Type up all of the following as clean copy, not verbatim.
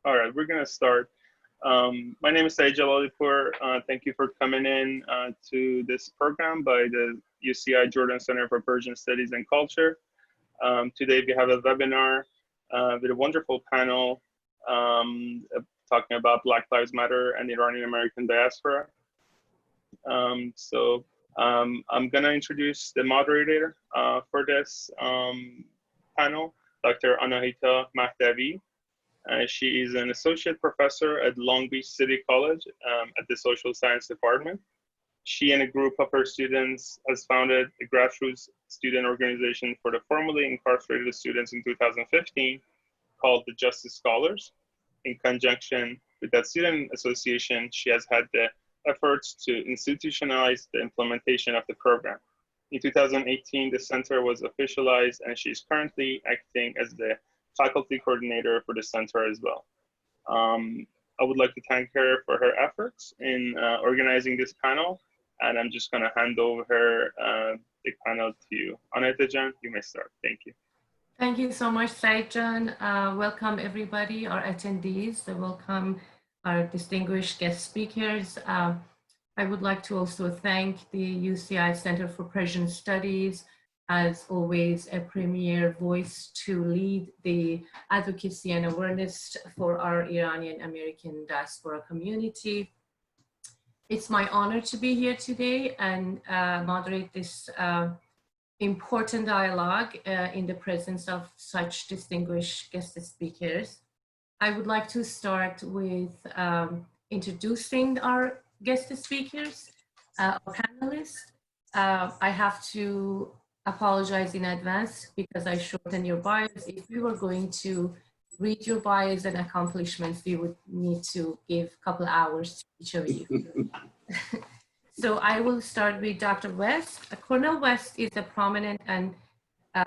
All right, we're gonna start. My name is Saeed Jalalipur. Thank you for coming in to this program by the UCI Jordan Center for Persian Studies and Culture. Today we have a webinar with a wonderful panel talking about Black Lives Matter and the Iranian-American Diaspora. I'm gonna introduce the moderator for this panel, Dr. Annahita Mahdavi. She is an associate professor at Long Beach City College at the Social Science Department. She and a group of her students has founded a grassroots student organization for the formerly incarcerated students in 2015 called the Justice Scholars. In conjunction with that student association, she has had the efforts to institutionalize the implementation of the program. In 2018, the center was officialized, and she's currently acting as the faculty coordinator for the center as well. I would like to thank her for her efforts in organizing this panel, and I'm just going to hand over the panel to you. Annahita, you may start. Thank you. Thank you so much, Saeed-Jan. Welcome everybody, our attendees. Welcome our distinguished guest speakers. I would like to also thank the UCI Center for Persian Studies, as always, a premier voice to lead the advocacy and awareness for our Iranian-American diaspora community. It's my honor to be here today and moderate this important dialogue in the presence of such distinguished guest speakers. I would like to start with introducing our guest speakers, our panelists. I have to apologize in advance because I shortened your bios. If we were going to read your bios and accomplishments, we would need to give a couple hours to each of you. So I will start with Dr. West. Cornel West is a prominent and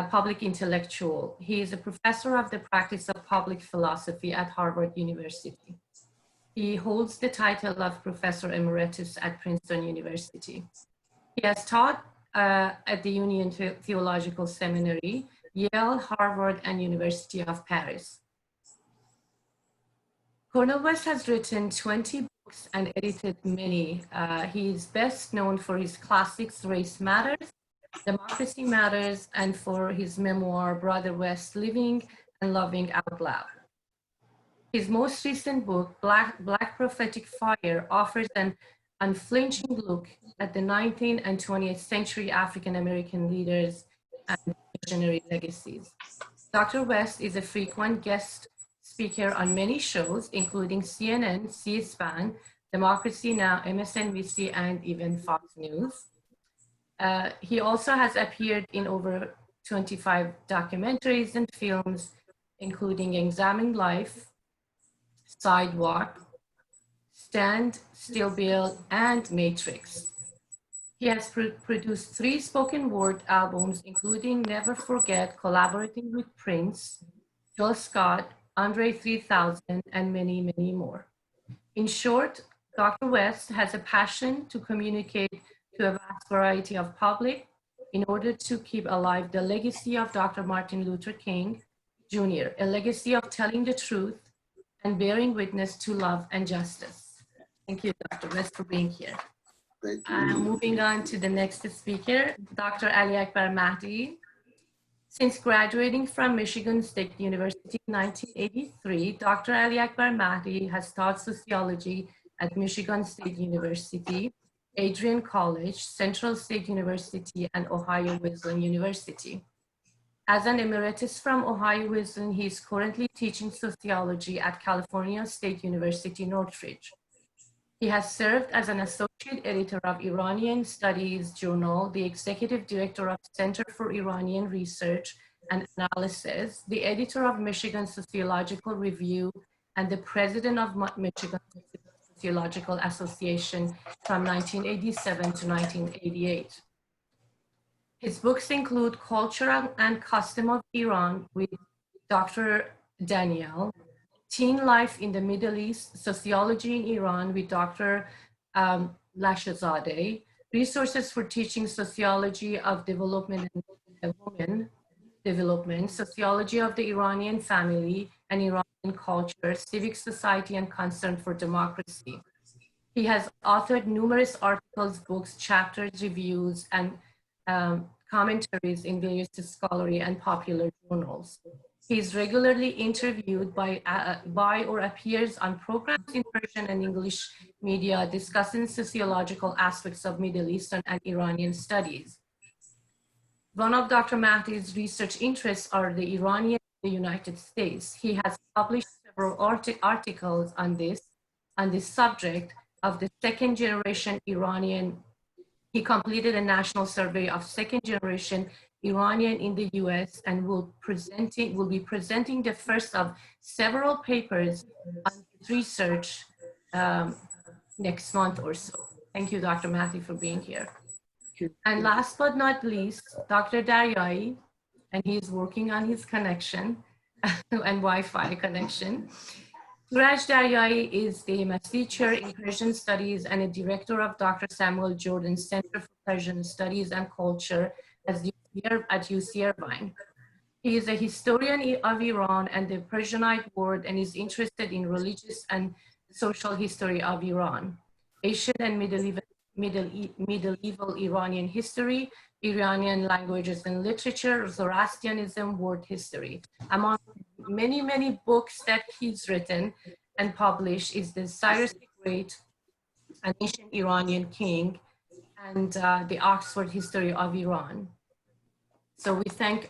public intellectual. He is a professor of the practice of public philosophy at Harvard University. He holds the title of Professor Emeritus at Princeton University. He has taught at the Union Theological Seminary, Yale, Harvard, and University of Paris. Cornel West has written 20 books and edited many. He is best known for his classics, Race Matters, Democracy Matters, and for his memoir, Brother West, Living and Loving Out Loud. His most recent book, Black Prophetic Fire, offers an unflinching look at the 19th and 20th century African-American leaders and visionary legacies. Dr. West is a frequent guest speaker on many shows, including CNN, C-SPAN, Democracy Now!, MSNBC, and even Fox News. He also has appeared in over 25 documentaries and films, including Examined Life, Sidewalk, Stand, Still Bill, and Matrix. He has produced 3 spoken word albums, including Never Forget, collaborating with Prince, Jill Scott, Andre 3000, and many, many more. In short, Dr. West has a passion to communicate to a vast variety of public in order to keep alive the legacy of Dr. Martin Luther King Jr., a legacy of telling the truth and bearing witness to love and justice. Thank you, Dr. West, for being here. Thank you. Moving on to the next speaker, Dr. Aliak Baramati. Since graduating from Michigan State University in 1983, Dr. Aliak Baramati has taught sociology at Michigan State University, Adrian College, Central State University, and Ohio Wesleyan University. As an emeritus from Ohio Wesleyan, he is currently teaching sociology at California State University, Northridge. He has served as an associate editor of Iranian Studies Journal, the executive director of Center for Iranian Research and Analysis, the editor of Michigan Sociological Review, and the president of Michigan Sociological Association from 1987 to 1988. His books include Culture and Custom of Iran with Dr. Daniel, Teen Life in the Middle East, Sociology in Iran with Dr. Lashazadeh, Resources for Teaching Sociology of Development and Women Development, Sociology of the Iranian Family, and Iran and Culture, Civic Society and Concern for Democracy. He has authored numerous articles, books, chapters, reviews, and commentaries in various scholarly and popular journals. He is regularly interviewed by or appears on programs in Persian and English media discussing sociological aspects of Middle Eastern and Iranian studies. One of Dr. Mahdi's research interests are the Iranian in the United States. He has published several articles on this subject of the second generation Iranian. He completed a national survey of second generation Iranian in the US and will be presenting the first of several papers on his research next month or so. Thank you, Dr. Mahdi, for being here. And last but not least, Dr. Daryaee, and he's working on his connection and Wi-Fi connection. Touraj Daryaee is the Maseeh Chair in Persian Studies and a director of Dr. Samuel Jordan Center for Persian Studies and Culture at UCI Irvine. He is a historian of Iran and the Persianate world and is interested in religious and social history of Iran, Asian and medieval Iranian history, Iranian languages and literature, Zoroastrianism, world history. Among many, many books that he's written and published is the Cyrus the Great, an ancient Iranian king, and the Oxford History of Iran. So we thank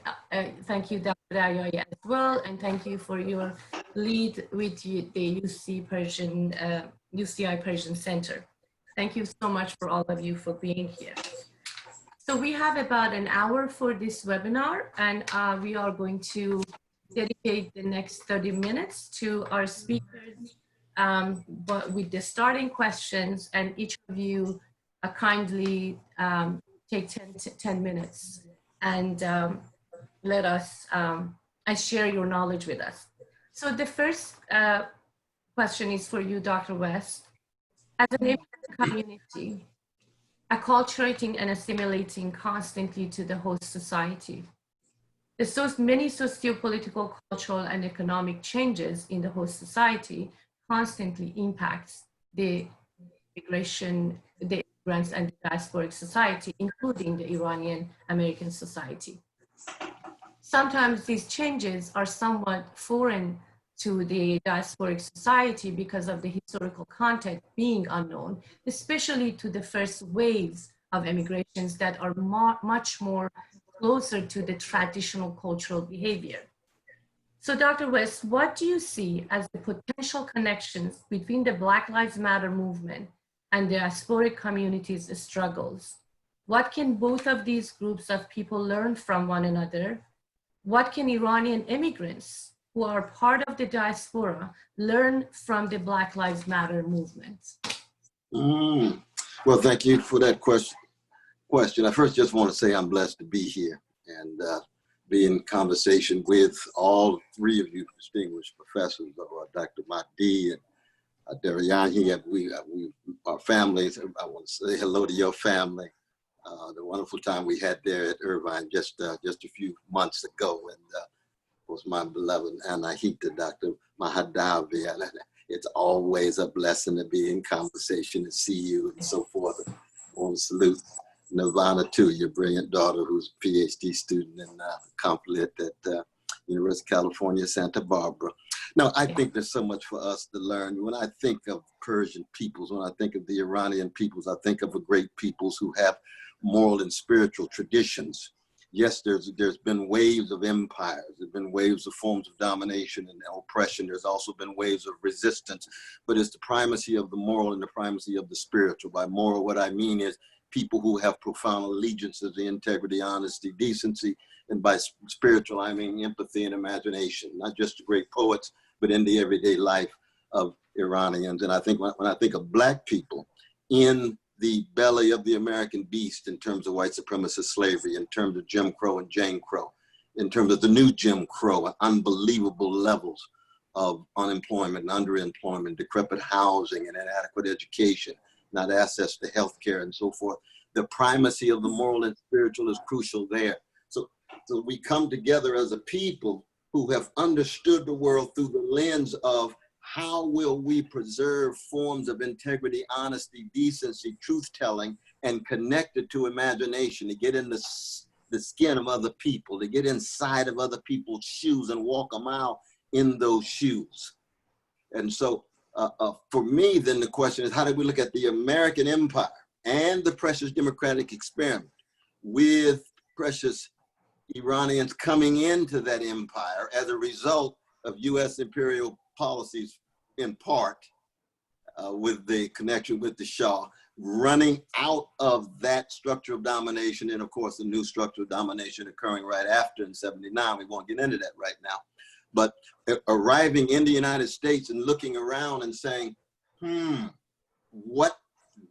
you, Dr. Daryaee, as well, and thank you for your lead with the UCI Persian Center. Thank you so much for all of you for being here. So we have about an hour for this webinar, and we are going to dedicate the next 30 minutes to our speakers, but with the starting questions, and each of you kindly take 10 minutes and let us and share your knowledge with us. So the first question is for you, Dr. West. As an immigrant community, acculturating and assimilating constantly to the host society, the many socio-political, cultural, and economic changes in the host society constantly impacts the immigration, the immigrants and the diasporic society, including the Iranian-American society. Sometimes these changes are somewhat foreign to the diasporic society because of the historical context being unknown, especially to the first waves of immigrations that are much more closer to the traditional cultural behavior. So Dr. West, what do you see as the potential connections between the Black Lives Matter movement and the diasporic community's struggles? What can both of these groups of people learn from one another? What can Iranian immigrants who are part of the diaspora learn from the Black Lives Matter movement? Well, thank you for that question. I first just want to say I'm blessed to be here and be in conversation with all three of you distinguished professors, Dr. Mahdi and Daryaee. We are families. I want to say hello to your family. The wonderful time we had there at Irvine just a few months ago, and was my beloved Annahita, Dr. Mahdavi. It's always a blessing to be in conversation and see you and so forth. I want to salute Nirvana too, your brilliant daughter who's a PhD student in Complet at University of California, Santa Barbara. Now, I think there's so much for us to learn. When I think of Persian peoples, when I think of the Iranian peoples, I think of a great peoples who have moral and spiritual traditions. Yes, there's been waves of empires, there's been waves of forms of domination and oppression. There's also been waves of resistance, but it's the primacy of the moral and the primacy of the spiritual. By moral, what I mean is people who have profound allegiances to integrity, honesty, decency, and by spiritual, I mean empathy and imagination, not just the great poets, but in the everyday life of Iranians. And I think when I think of Black people in the belly of the American beast in terms of white supremacist slavery, in terms of Jim Crow and Jane Crow, in terms of the new Jim Crow, unbelievable levels of unemployment and underemployment, decrepit housing and inadequate education, not access to healthcare and so forth. The primacy of the moral and spiritual is crucial there. So we come together as a people who have understood the world through the lens of how will we preserve forms of integrity, honesty, decency, truth-telling, and connect it to imagination, to get in the skin of other people, to get inside of other people's shoes and walk a mile in those shoes. And so for me, then the question is, how do we look at the American empire and the precious democratic experiment with precious Iranians coming into that empire as a result of US imperial policies, in part with the connection with the Shah, running out of that structure of domination, and of course the new structure of domination occurring right after in '79. We won't get into that right now. But arriving in the United States and looking around and saying, what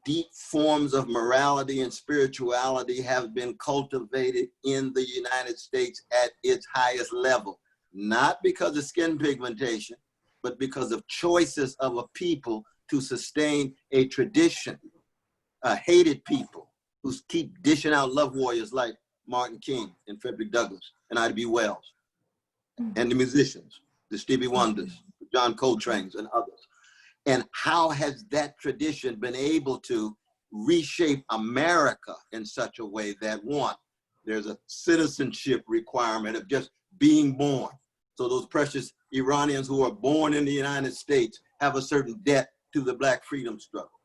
deep forms of morality and spirituality have been cultivated in the United States at its highest level? Not because of skin pigmentation, but because of choices of a people to sustain a tradition, hated people who keep dishing out love warriors like Martin King and Frederick Douglass and Ida B. Wells, and the musicians, the Stevie Wonders, the John Coltrane's and others. And how has that tradition been able to reshape America in such a way that, one, there's a citizenship requirement of just being born. So those precious Iranians who are born in the United States have a certain debt to the Black freedom struggle,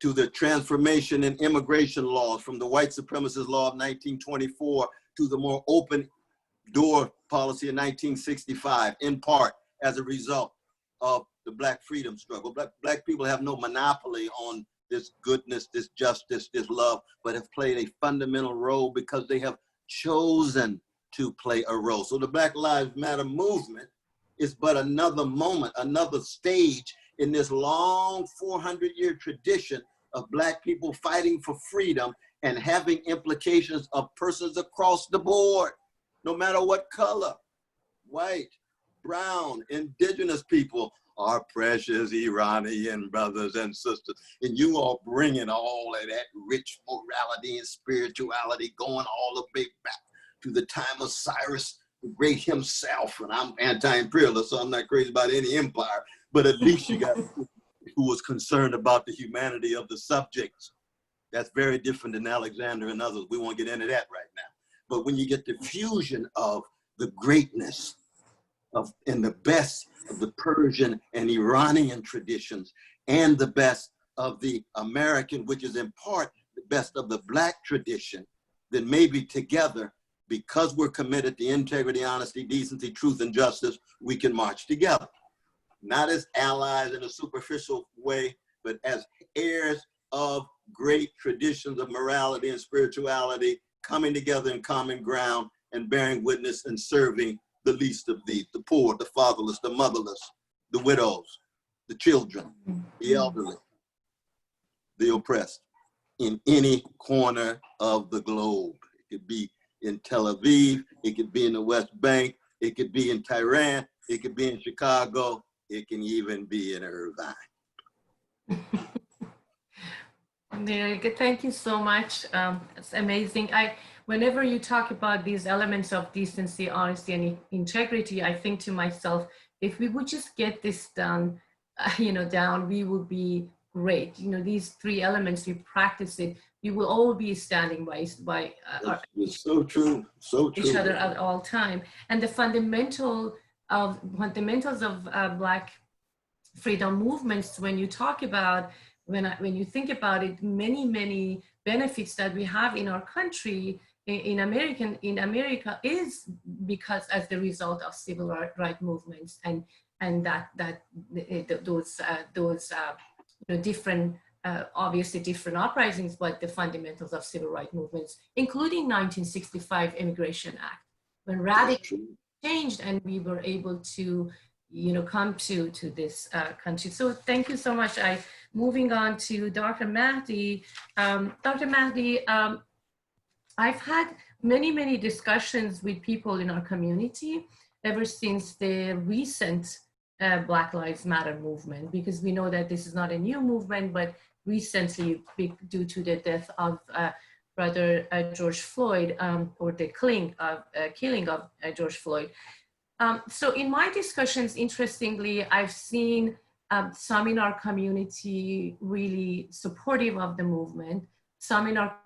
to the transformation in immigration laws from the white supremacist law of 1924 to the more open door policy in 1965, in part as a result of the Black freedom struggle. Black people have no monopoly on this goodness, this justice, this love, but have played a fundamental role because they have chosen to play a role. So the Black Lives Matter movement is but another moment, another stage in this long 400-year tradition of Black people fighting for freedom and having implications of persons across the board, no matter what color, white, brown, indigenous people, our precious Iranian brothers and sisters. And you are bringing all of that rich morality and spirituality going all the way back to the time of Cyrus the Great himself. And I'm anti-imperialist, so I'm not crazy about any empire, but at least you got who was concerned about the humanity of the subjects. That's very different than Alexander and others. We won't get into that right now. But when you get the fusion of the greatness of and the best of the Persian and Iranian traditions and the best of the American, which is in part the best of the Black tradition, then maybe together, because we're committed to integrity, honesty, decency, truth, and justice, we can march together. Not as allies in a superficial way, but as heirs of great traditions of morality and spirituality, coming together in common ground and bearing witness and serving the least of these, the poor, the fatherless, the motherless, the widows, the children, the elderly, the oppressed, in any corner of the globe. It could be in Tel Aviv, it could be in the West Bank, it could be in Tehran, it could be in Chicago, it can even be in Irvine. Very good. Thank you so much. It's amazing. Whenever you talk about these elements of decency, honesty, and integrity, I think to myself, if we would just get this done, down, we would be great. These three elements, we practice it, we will all be standing by it's so true, so true. Each other at all time. And the fundamentals of Black freedom movements, when you talk about, when you think about it, many benefits that we have in our country, in America, is because as the result of civil rights movements and those different, obviously different uprisings, but the fundamentals of civil rights movements, including 1965 Immigration Act, when radically changed and we were able to come to this country. So thank you so much. Moving on to Dr. Mahdi. Dr. Mahdi, I've had many discussions with people in our community ever since the recent Black Lives Matter movement, because we know that this is not a new movement, but recently, due to the death of Brother George Floyd, or the killing of George Floyd, So in my discussions, interestingly, I've seen some in our community really supportive of the movement, some in our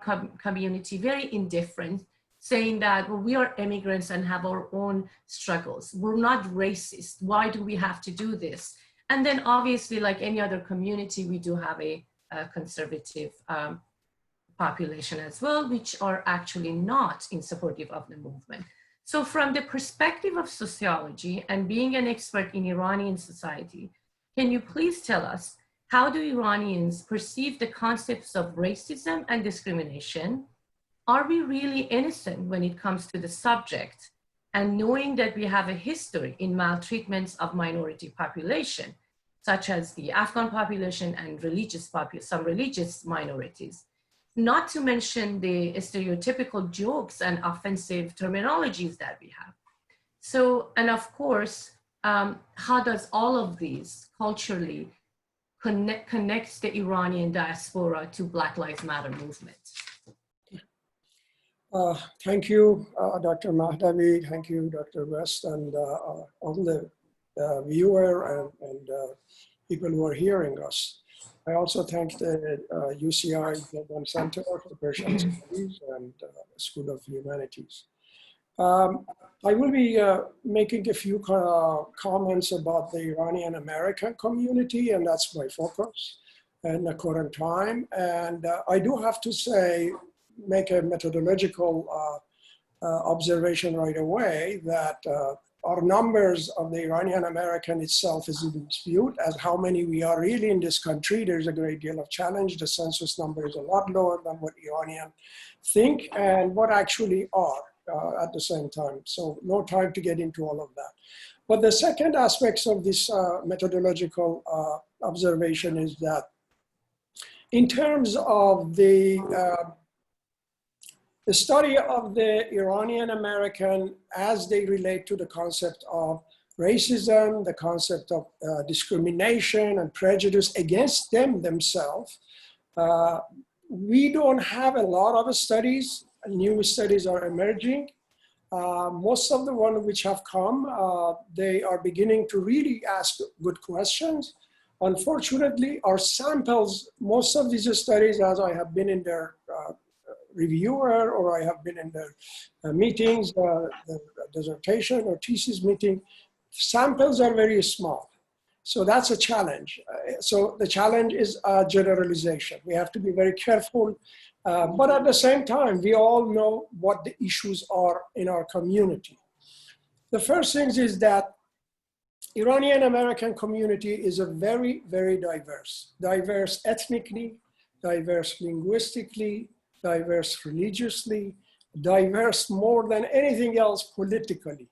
community very indifferent, saying that, well, we are immigrants and have our own struggles. We're not racist. Why do we have to do this? And then obviously, like any other community, we do have a conservative population as well, which are actually not in supportive of the movement. So from the perspective of sociology and being an expert in Iranian society, can you please tell us, how do Iranians perceive the concepts of racism and discrimination? Are we really innocent when it comes to the subject? And knowing that we have a history in maltreatments of minority population, such as the Afghan population and some religious minorities, not to mention the stereotypical jokes and offensive terminologies that we have. So, and of course, how does all of these culturally connects the Iranian diaspora to Black Lives Matter movement? Thank you, Dr. Mahdavi. Thank you, Dr. West, and all the viewer and people who are hearing us. I also thank the UCI Jordan Center for Persian Studies and School of Humanities. I will be making a few comments about the Iranian-American community, and that's my focus in the current time. And I do have to say, make a methodological observation right away that our numbers of the Iranian-American itself is in dispute. As how many we are really in this country, there's a great deal of challenge. The census number is a lot lower than what Iranians think and what actually are at the same time. So no time to get into all of that. But the second aspect of this methodological observation is that in terms of the study of the Iranian-American as they relate to the concept of racism, the concept of discrimination and prejudice against themselves, we don't have a lot of studies. New studies are emerging. Most of the ones which have come, they are beginning to really ask good questions. Unfortunately, our samples, most of these studies, as I have been in their reviewer or I have been in the meetings, the dissertation or thesis meeting, samples are very small. So that's a challenge. So the challenge is generalization. We have to be very careful, but at the same time, we all know what the issues are in our community. The first thing is that Iranian-American community is a very, very diverse ethnically, diverse linguistically, diverse religiously, diverse more than anything else politically.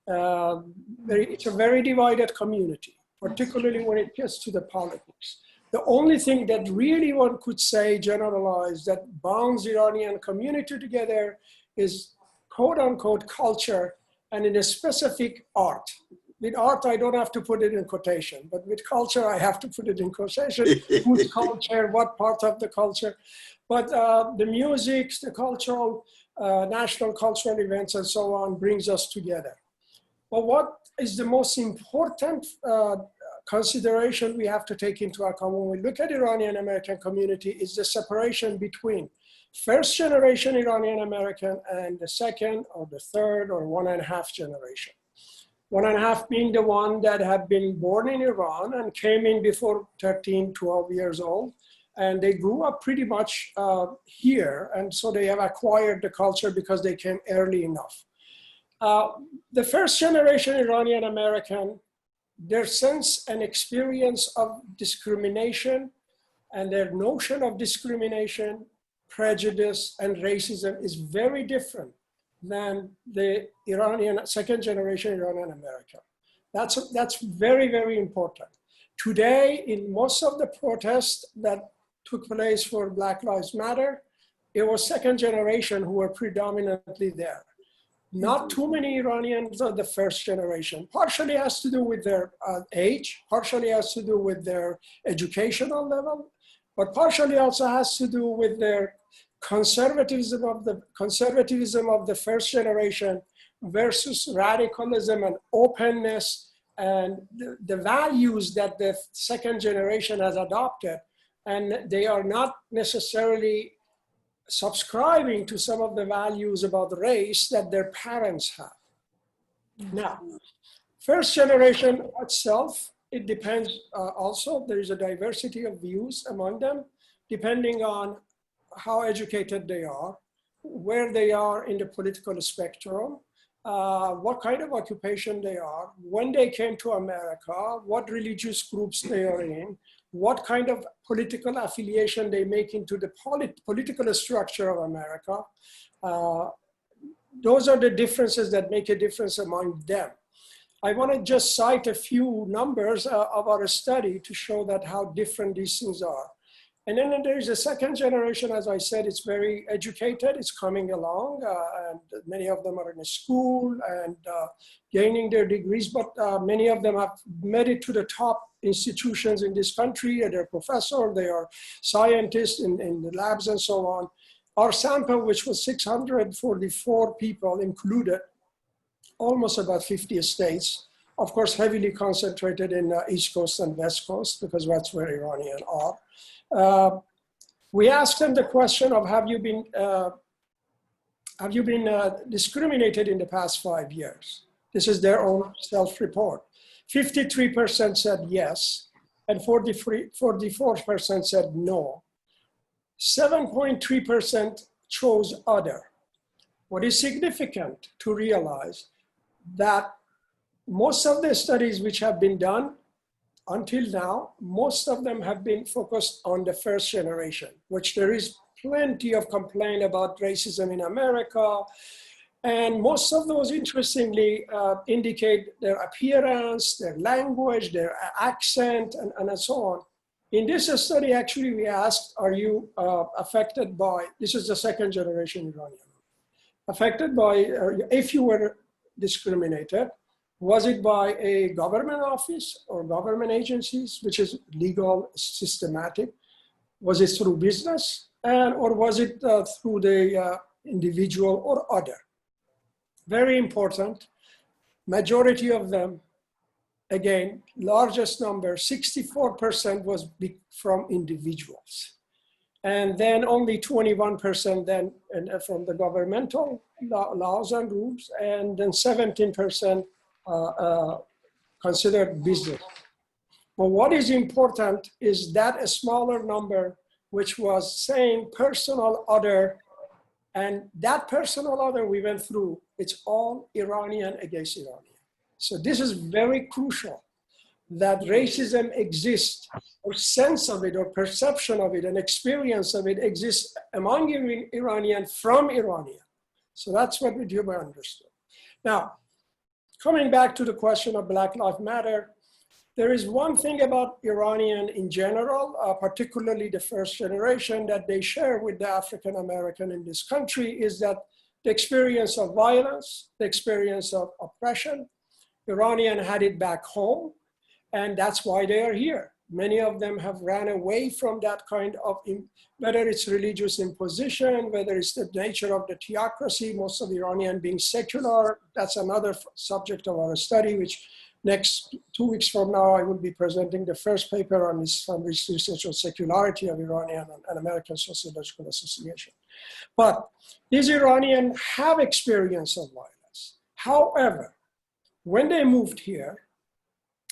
It's a very divided community, particularly when it gets to the politics. The only thing that really one could say, generalize, that bonds Iranian community together is quote unquote culture and in a specific art. With art, I don't have to put it in quotation, but with culture, I have to put it in quotation. Whose culture, what part of the culture. But the music, the cultural, national cultural events and so on brings us together. But what is the most important consideration we have to take into account when we look at Iranian-American community is the separation between first generation Iranian-American and the second or the third or 1.5 generation. 1.5 being the one that had been born in Iran and came in before 13, 12 years old. And they grew up pretty much here. And so they have acquired the culture because they came early enough. The first generation Iranian-American, their sense and experience of discrimination and their notion of discrimination, prejudice, and racism is very different than the second generation Iranian-American. That's very, very important. Today, in most of the protests that took place for Black Lives Matter, it was second generation who were predominantly there. Not too many Iranians are the first generation. Partially has to do with their age, partially has to do with their educational level, but partially also has to do with their conservatism of the first generation, versus radicalism and openness and the values that the second generation has adopted. And they are not necessarily subscribing to some of the values about race that their parents have. Now, first generation itself, it depends also, there is a diversity of views among them, depending on how educated they are, where they are in the political spectrum, what kind of occupation they are, when they came to America, what religious groups they are in, what kind of political affiliation they make into the political structure of America. Those are the differences that make a difference among them. I want to just cite a few numbers of our study to show that how different these things are. And then there is a second generation, as I said, it's very educated, it's coming along, and many of them are in school and gaining their degrees, but many of them have made it to the top institutions in this country. They're professors, they are scientists in the labs and so on. Our sample, which was 644 people, included almost about 50 states, of course, heavily concentrated in East Coast and West Coast, because that's where Iranians are. We asked them the question of, have you been discriminated in the past 5 years? This is their own self-report. 53% said yes, and 44% said no. 7.3% chose other. What is significant to realize that most of the studies which have been done until now, most of them have been focused on the first generation, which there is plenty of complaint about racism in America. And most of those, interestingly, indicate their appearance, their language, their accent, and so on. In this study, actually, we asked, are you affected by, this is the second generation Iranian, affected by, if you were discriminated, was it by a government office or government agencies, which is legal, systematic? Was it through business? Or was it through the individual or other? Very important. Majority of them, again, largest number, 64% was from individuals. And then only 21% then from the governmental laws and rules, and then 17% considered business. But what is important is that a smaller number, which was saying personal other, and that personal other we went through, it's all Iranian against Iranian. So this is very crucial, that racism exists, or sense of it, or perception of it, and experience of it exists among Iranian from Iranian. So that's what we do by understood. Now, coming back to the question of Black Lives Matter, there is one thing about Iranian in general, particularly the first generation, that they share with the African American in this country, is that the experience of violence, the experience of oppression, Iranian had it back home, and that's why they are here. Many of them have ran away from that kind of, whether it's religious imposition, whether it's the nature of the theocracy, most of Iranian being secular. That's another subject of our study, which next 2 weeks from now, I will be presenting the first paper on this research on secularity of Iranian and American Sociological Association. But these Iranians have experience of violence. However, when they moved here,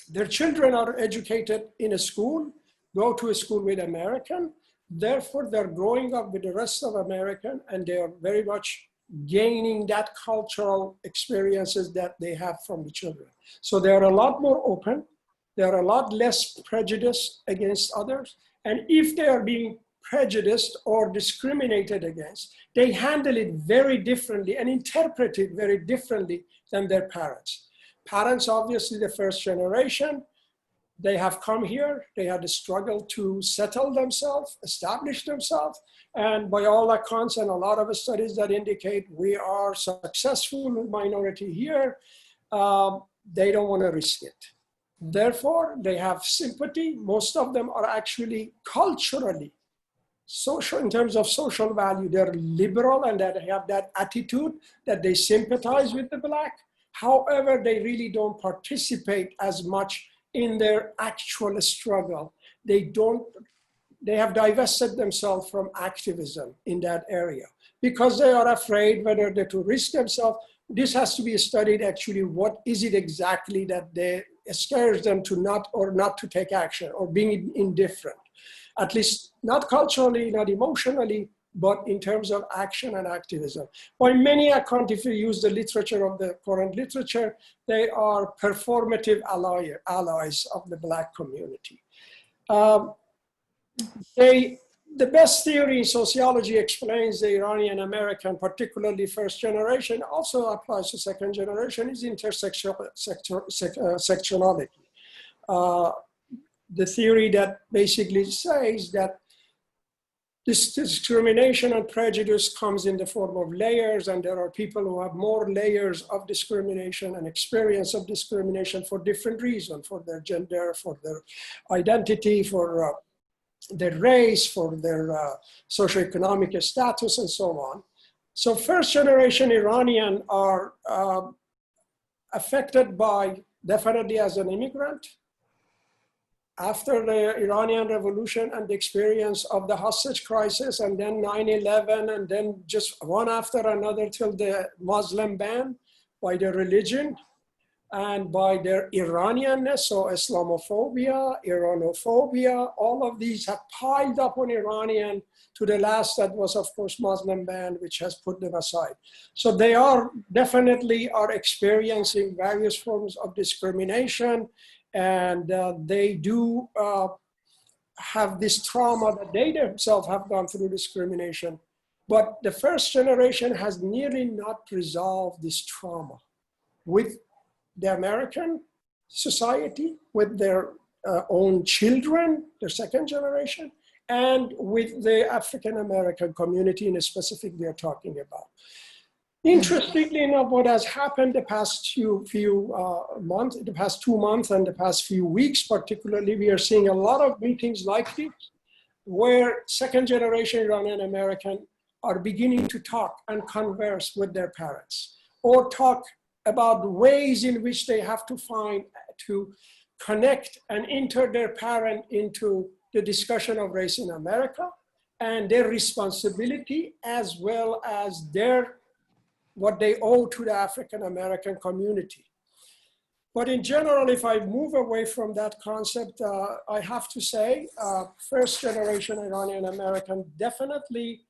their children are educated in a school, go to a school with American, therefore they're growing up with the rest of American, and they are very much gaining that cultural experiences that they have from the children. So they are a lot more open, they are a lot less prejudiced against others, and if they are being prejudiced or discriminated against, they handle it very differently and interpret it very differently than their parents. Parents, obviously the first generation, they have come here, they had to struggle to settle themselves, establish themselves, and by all accounts and a lot of studies that indicate we are successful minority here, they don't want to risk it. Therefore, they have sympathy. Most of them are actually culturally social, in terms of social value, they're liberal and that have that attitude that they sympathize with the Black. However, they really don't participate as much in their actual struggle. They have divested themselves from activism in that area because they are afraid whether they're to risk themselves. This has to be studied actually, what is it exactly that scares them to not to take action or being indifferent, at least not culturally, not emotionally, but in terms of action and activism. By many accounts, if you use the literature of the current literature, they are performative allies of the Black community. The best theory in sociology explains the Iranian-American, particularly first generation, also applies to second generation, is intersectionality. The theory that basically says that this discrimination and prejudice comes in the form of layers, and there are people who have more layers of discrimination and experience of discrimination for different reasons, for their gender, for their identity, for their race, for their socioeconomic status, and so on. So first generation Iranian are affected by, definitely as an immigrant, after the Iranian Revolution and the experience of the hostage crisis, and then 9/11, and then just one after another till the Muslim ban, by their religion and by their Iranianness, so Islamophobia, Iranophobia, all of these have piled up on Iranian to the last that was, of course, Muslim ban, which has put them aside. So they are definitely experiencing various forms of discrimination, and they do have this trauma that they themselves have gone through discrimination. But the first generation has nearly not resolved this trauma with the American society, with their own children, their second generation, and with the African-American community in a specific we are talking about. Interestingly enough, what has happened the past few months, the past 2 months and the past few weeks particularly, we are seeing a lot of meetings like this, where second generation Iranian American are beginning to talk and converse with their parents, or talk about ways in which they have to find to connect and enter their parent into the discussion of race in America and their responsibility, as well as what they owe to the African-American community. But in general, if I move away from that concept, I have to say, first generation Iranian-American definitely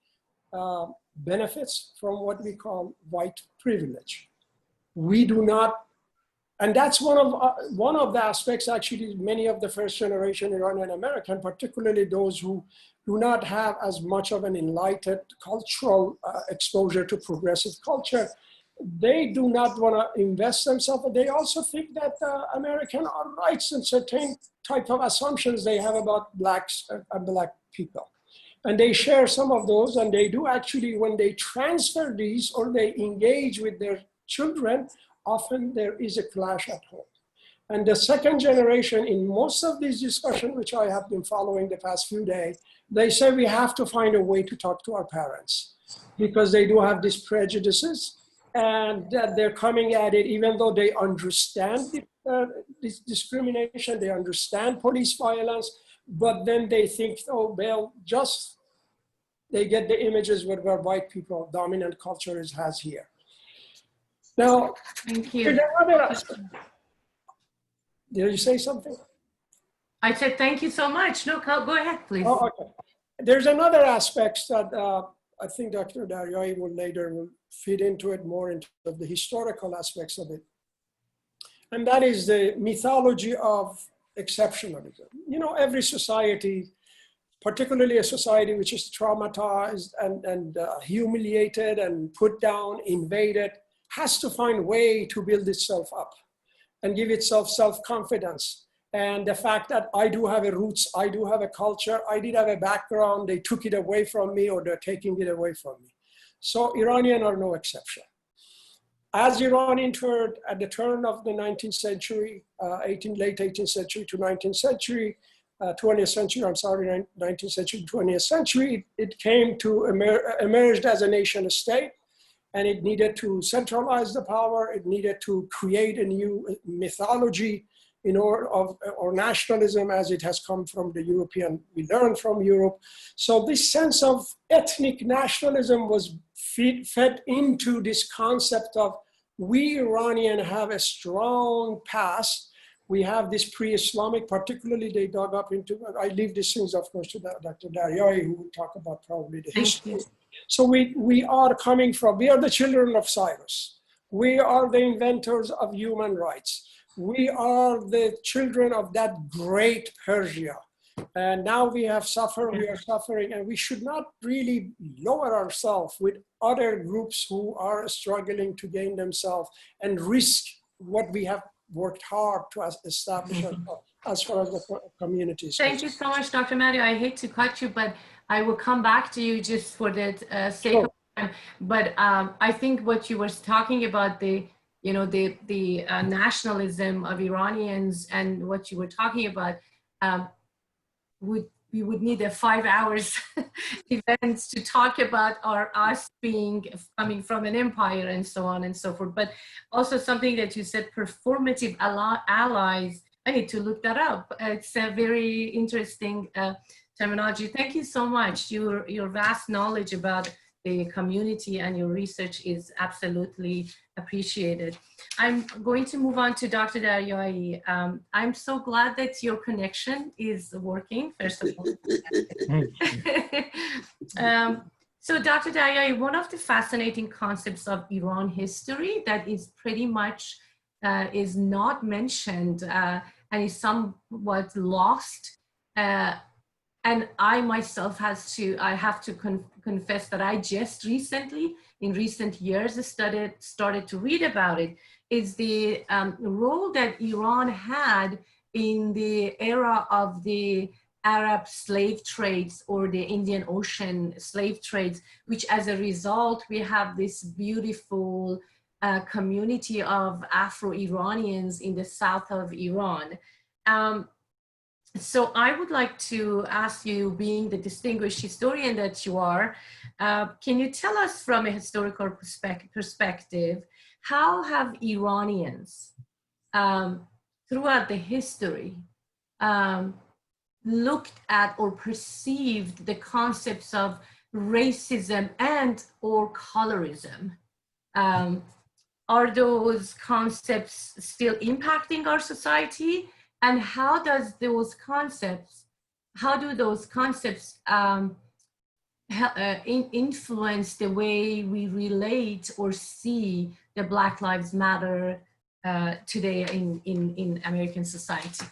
benefits from what we call white privilege. We do not, and that's one of the aspects actually, many of the first generation Iranian-American, particularly those who do not have as much of an enlightened cultural exposure to progressive culture, they do not want to invest themselves. But they also think that Americans are rights and certain type of assumptions they have about blacks and Black people. And they share some of those, and they do actually, when they transfer these or they engage with their children, often there is a clash at home. And the second generation, in most of these discussions, which I have been following the past few days, they say we have to find a way to talk to our parents because they do have these prejudices, and that they're coming at it, even though they understand this discrimination, they understand police violence, but then they think, oh, well, just they get the images where white people, dominant culture has here. Now, thank you. Did you say something? I said thank you so much. No, go ahead, please. Oh, okay. There's another aspect that I think Dr. Daryaee will later feed into it more into the historical aspects of it. And that is the mythology of exceptionalism. You know, every society, particularly a society which is traumatized and humiliated and put down, invaded, has to find a way to build itself up and give itself self-confidence. And the fact that I do have a roots, I do have a culture, I did have a background, they took it away from me or they're taking it away from me. So Iranians are no exception. As Iran entered at the turn of the 19th century, late 18th century to 19th century, 20th century, I'm sorry, 19th century, 20th century, it came to emerged as a nation state, and it needed to centralize the power. It needed to create a new mythology in order of, or nationalism as it has come from the European, we learned from Europe. So this sense of ethnic nationalism was fed into this concept of we Iranian have a strong past. We have this pre-Islamic, particularly they dug up into, I leave these things, of course, to Dr. Daryaee, who will talk about probably the history. So we are coming from, we are the children of Cyrus. We are the inventors of human rights. We are the children of that great Persia. And now we have suffered, we are suffering, and we should not really lower ourselves with other groups who are struggling to gain themselves and risk what we have worked hard to establish as far as the communities. Thank you so much, Dr. Mahdi. I hate to cut you, but I will come back to you just for the sake of time. But I think what you were talking about, the nationalism of Iranians, and what you were talking about, we would need a 5 hours events to talk about us coming from an empire and so on and so forth. But also something that you said, performative allies. I need to look that up. It's a very interesting terminology. Thank you so much. Your vast knowledge about the community and your research is absolutely appreciated. I'm going to move on to Dr. Daryaee. I'm so glad that your connection is working, first of all. So Dr. Daryaee, one of the fascinating concepts of Iran history that is pretty much is not mentioned and is somewhat lost, and I myself have to confess that I just recently, in recent years, started to read about it, is the role that Iran had in the era of the Arab slave trades or the Indian Ocean slave trades, which as a result, we have this beautiful community of Afro-Iranians in the south of Iran. So I would like to ask you, being the distinguished historian that you are, can you tell us from a historical perspective, how have Iranians throughout the history looked at or perceived the concepts of racism and or colorism? Are those concepts still impacting our society? And how do those concepts influence the way we relate or see the Black Lives Matter today in American society?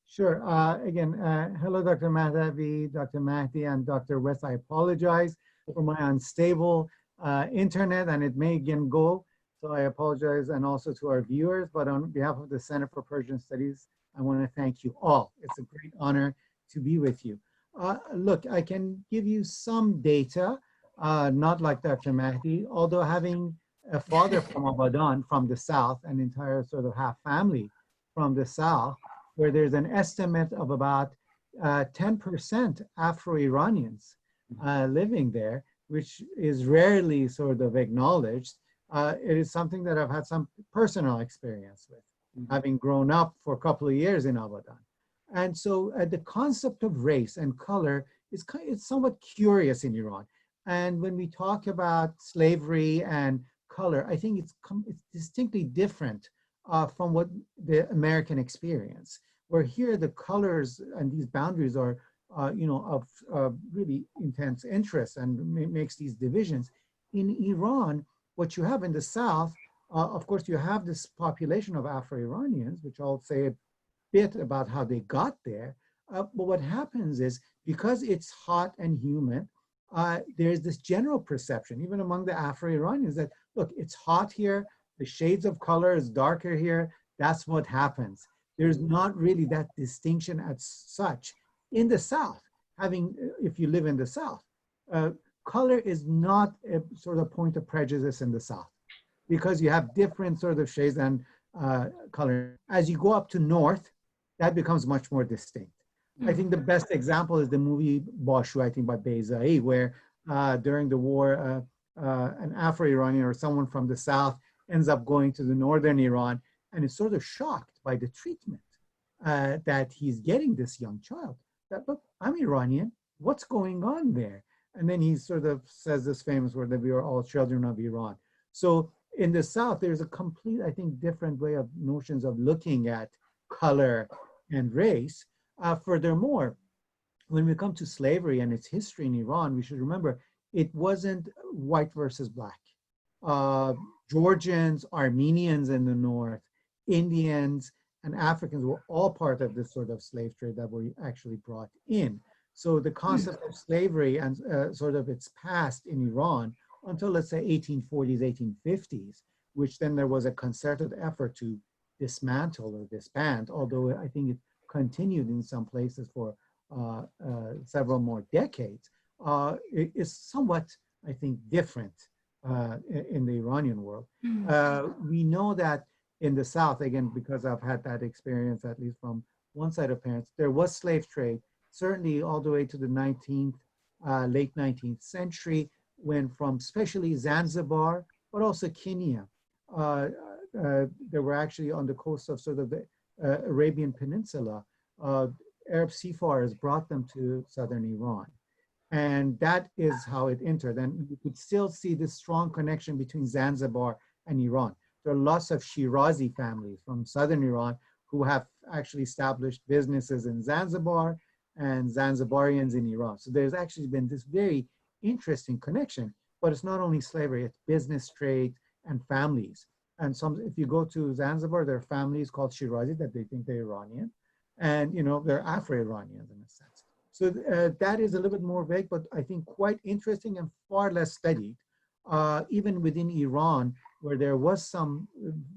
Sure. Again, hello, Dr. Mahdavi, Dr. Mahdi, and Dr. West. I apologize for my unstable internet, and it may again go. So I apologize, and also to our viewers. But on behalf of the Center for Persian Studies, I want to thank you all. It's a great honor to be with you. Look, I can give you some data, not like Dr. Mahdi, although having a father from Abadan, from the South, an entire sort of half family from the South, where there's an estimate of about 10% Afro-Iranians living there, which is rarely sort of acknowledged. It is something that I've had some personal experience with, having grown up for a couple of years in Abadan. And so the concept of race and color is it's somewhat curious in Iran. And when we talk about slavery and color, I think it's distinctly different from what the American experience, where here the colors and these boundaries are of really intense interest and makes these divisions. In Iran, what you have in the South, of course, you have this population of Afro-Iranians, which I'll say a bit about how they got there. But what happens is, because it's hot and humid, there's this general perception, even among the Afro-Iranians, that, look, it's hot here, the shades of color is darker here, that's what happens. There's not really that distinction as such. In the South, if you live in the South, color is not a sort of point of prejudice in the South, because you have different sort of shades and color. As you go up to north, that becomes much more distinct. I think the best example is the movie Bashu, I think by Beyzai, where during the war, an Afro-Iranian or someone from the South ends up going to the northern Iran and is sort of shocked by the treatment that he's getting this young child. That, look, I'm Iranian, what's going on there? And then he sort of says this famous word that we are all children of Iran. So in the South, there's a complete, I think, different way of notions of looking at color and race. Furthermore, when we come to slavery and its history in Iran, we should remember it wasn't white versus black. Georgians, Armenians in the north, Indians, and Africans were all part of this sort of slave trade that were actually brought in. So the concept of slavery and sort of its past in Iran until, let's say, 1840s, 1850s, which then there was a concerted effort to dismantle or disband, although I think it continued in some places for several more decades, is somewhat, I think, different in the Iranian world. We know that in the South, again, because I've had that experience, at least from one side of parents, there was slave trade, certainly all the way to the late 19th century, when from especially Zanzibar, but also Kenya, there were actually on the coast of sort of the Arabian Peninsula, Arab seafarers brought them to southern Iran. And that is how it entered. And you could still see this strong connection between Zanzibar and Iran. There are lots of Shirazi families from southern Iran who have actually established businesses in Zanzibar and Zanzibarians in Iran. So there's actually been this very interesting connection, but it's not only slavery, it's business, trade, and families. And if you go to Zanzibar, there are families called Shirazi that they think they're Iranian, and they're Afro-Iranians in a sense. So that is a little bit more vague, but I think quite interesting and far less studied, even within Iran, where there was some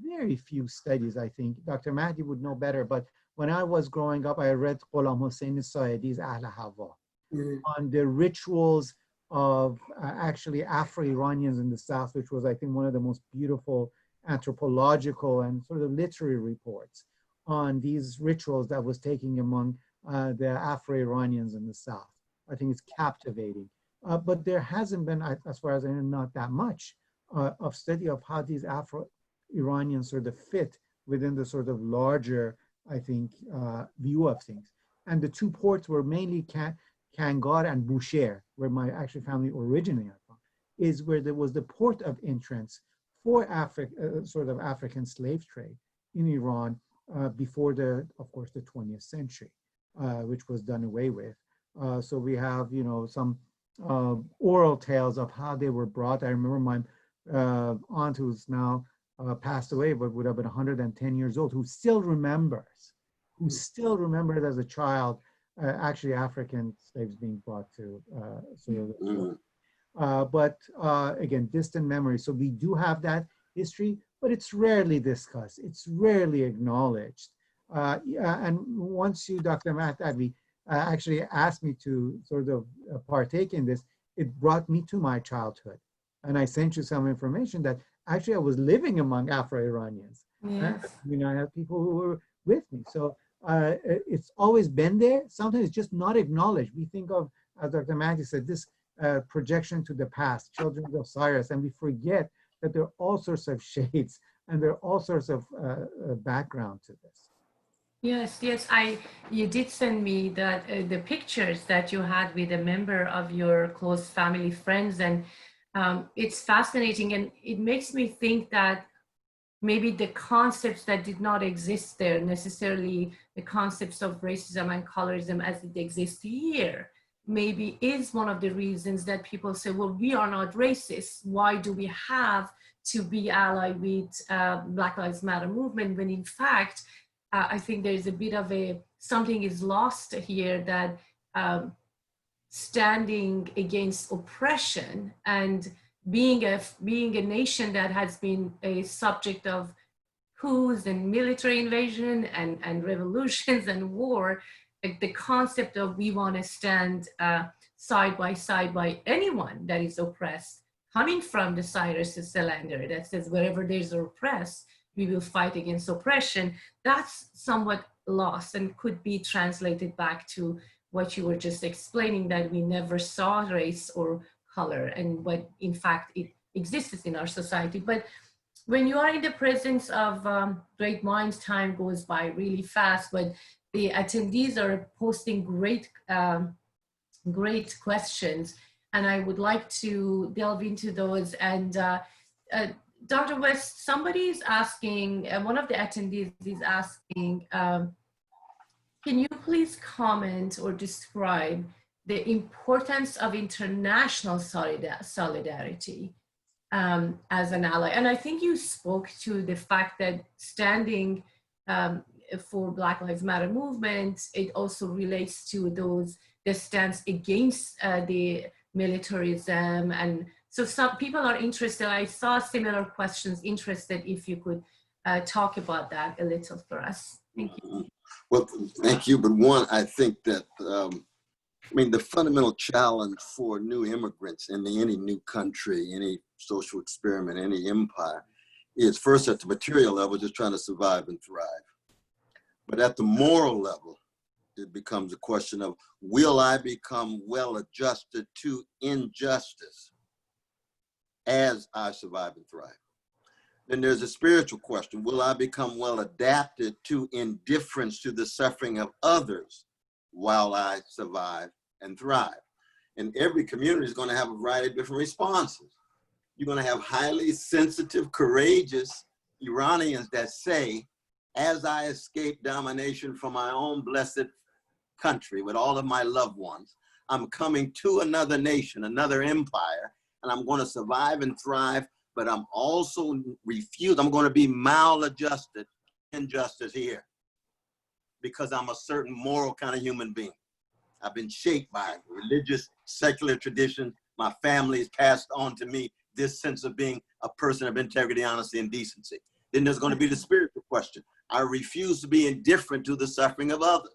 very few studies, I think. Dr. Mahdi would know better, but when I was growing up, I read Ghulam Hossein Saedi's Ahl Hawa on the rituals of actually Afro-Iranians in the South, which was, I think, one of the most beautiful anthropological and sort of literary reports on these rituals that was taking among the Afro-Iranians in the South. I think it's captivating. But there hasn't been, as far as I know, not that much of study of how these Afro-Iranians sort of fit within the sort of larger, I think, view of things. And the two ports were mainly Kangar and Bushehr, where my actual family originated from, is where there was the port of entrance for sort of African slave trade in Iran before of course, the 20th century, which was done away with. So we have, some oral tales of how they were brought. I remember my aunt, who's now passed away, but would have been 110 years old, who still remembers as a child, actually African slaves being brought to sort of the but again, distant memory. So we do have that history, but it's rarely discussed. It's rarely acknowledged. And once you, Dr. Mahdavi, actually asked me to sort of partake in this, it brought me to my childhood. And I sent you some information that actually I was living among Afro-Iranians. Yes. I have people who were with me. So it's always been there. Sometimes it's just not acknowledged. We think of, as Dr. Mahdi said, this projection to the past, children of Cyrus, and we forget that there are all sorts of shades and there are all sorts of background to this. Yes, you did send me that the pictures that you had with a member of your close family friends, and it's fascinating, and it makes me think that maybe the concepts that did not exist there, necessarily the concepts of racism and colorism as it exists here, maybe is one of the reasons that people say, well, we are not racist. Why do we have to be allied with Black Lives Matter movement, when in fact, I think there's a bit of something is lost here, that standing against oppression and being a nation that has been a subject of coups and military invasion and revolutions and war, like the concept of we want to stand side by side by anyone that is oppressed, coming from the Cyrus cylinder that says wherever there's oppressed, we will fight against oppression, that's somewhat lost and could be translated back to what you were just explaining, that we never saw race or color, and what in fact it exists in our society. But when you are in the presence of great minds, time goes by really fast, but the attendees are posting great questions, and I would like to delve into those. And Dr. West, somebody is asking, one of the attendees is asking, can you please comment or describe the importance of international solidarity as an ally? And I think you spoke to the fact that standing for Black Lives Matter movement, it also relates to the stance against the militarism. And so some people are interested. I saw similar questions, interested if you could talk about that a little for us. Thank you. Well, thank you. But one, I think that, I mean, the fundamental challenge for new immigrants in any new country, any social experiment, any empire, is first at the material level, just trying to survive and thrive. But at the moral level, it becomes a question of, will I become well adjusted to injustice as I survive and thrive? Then there's a spiritual question. Will I become well adapted to indifference to the suffering of others while I survive and thrive? And every community is going to have a variety of different responses. You're going to have highly sensitive, courageous Iranians that say, as I escape domination from my own blessed country with all of my loved ones, I'm coming to another nation, another empire, and I'm going to survive and thrive, but I'm also I'm going to be maladjusted injustice here because I'm a certain moral kind of human being. I've been shaped by religious, secular tradition. My family has passed on to me this sense of being a person of integrity, honesty, and decency. Then there's going to be the spiritual question. I refuse to be indifferent to the suffering of others.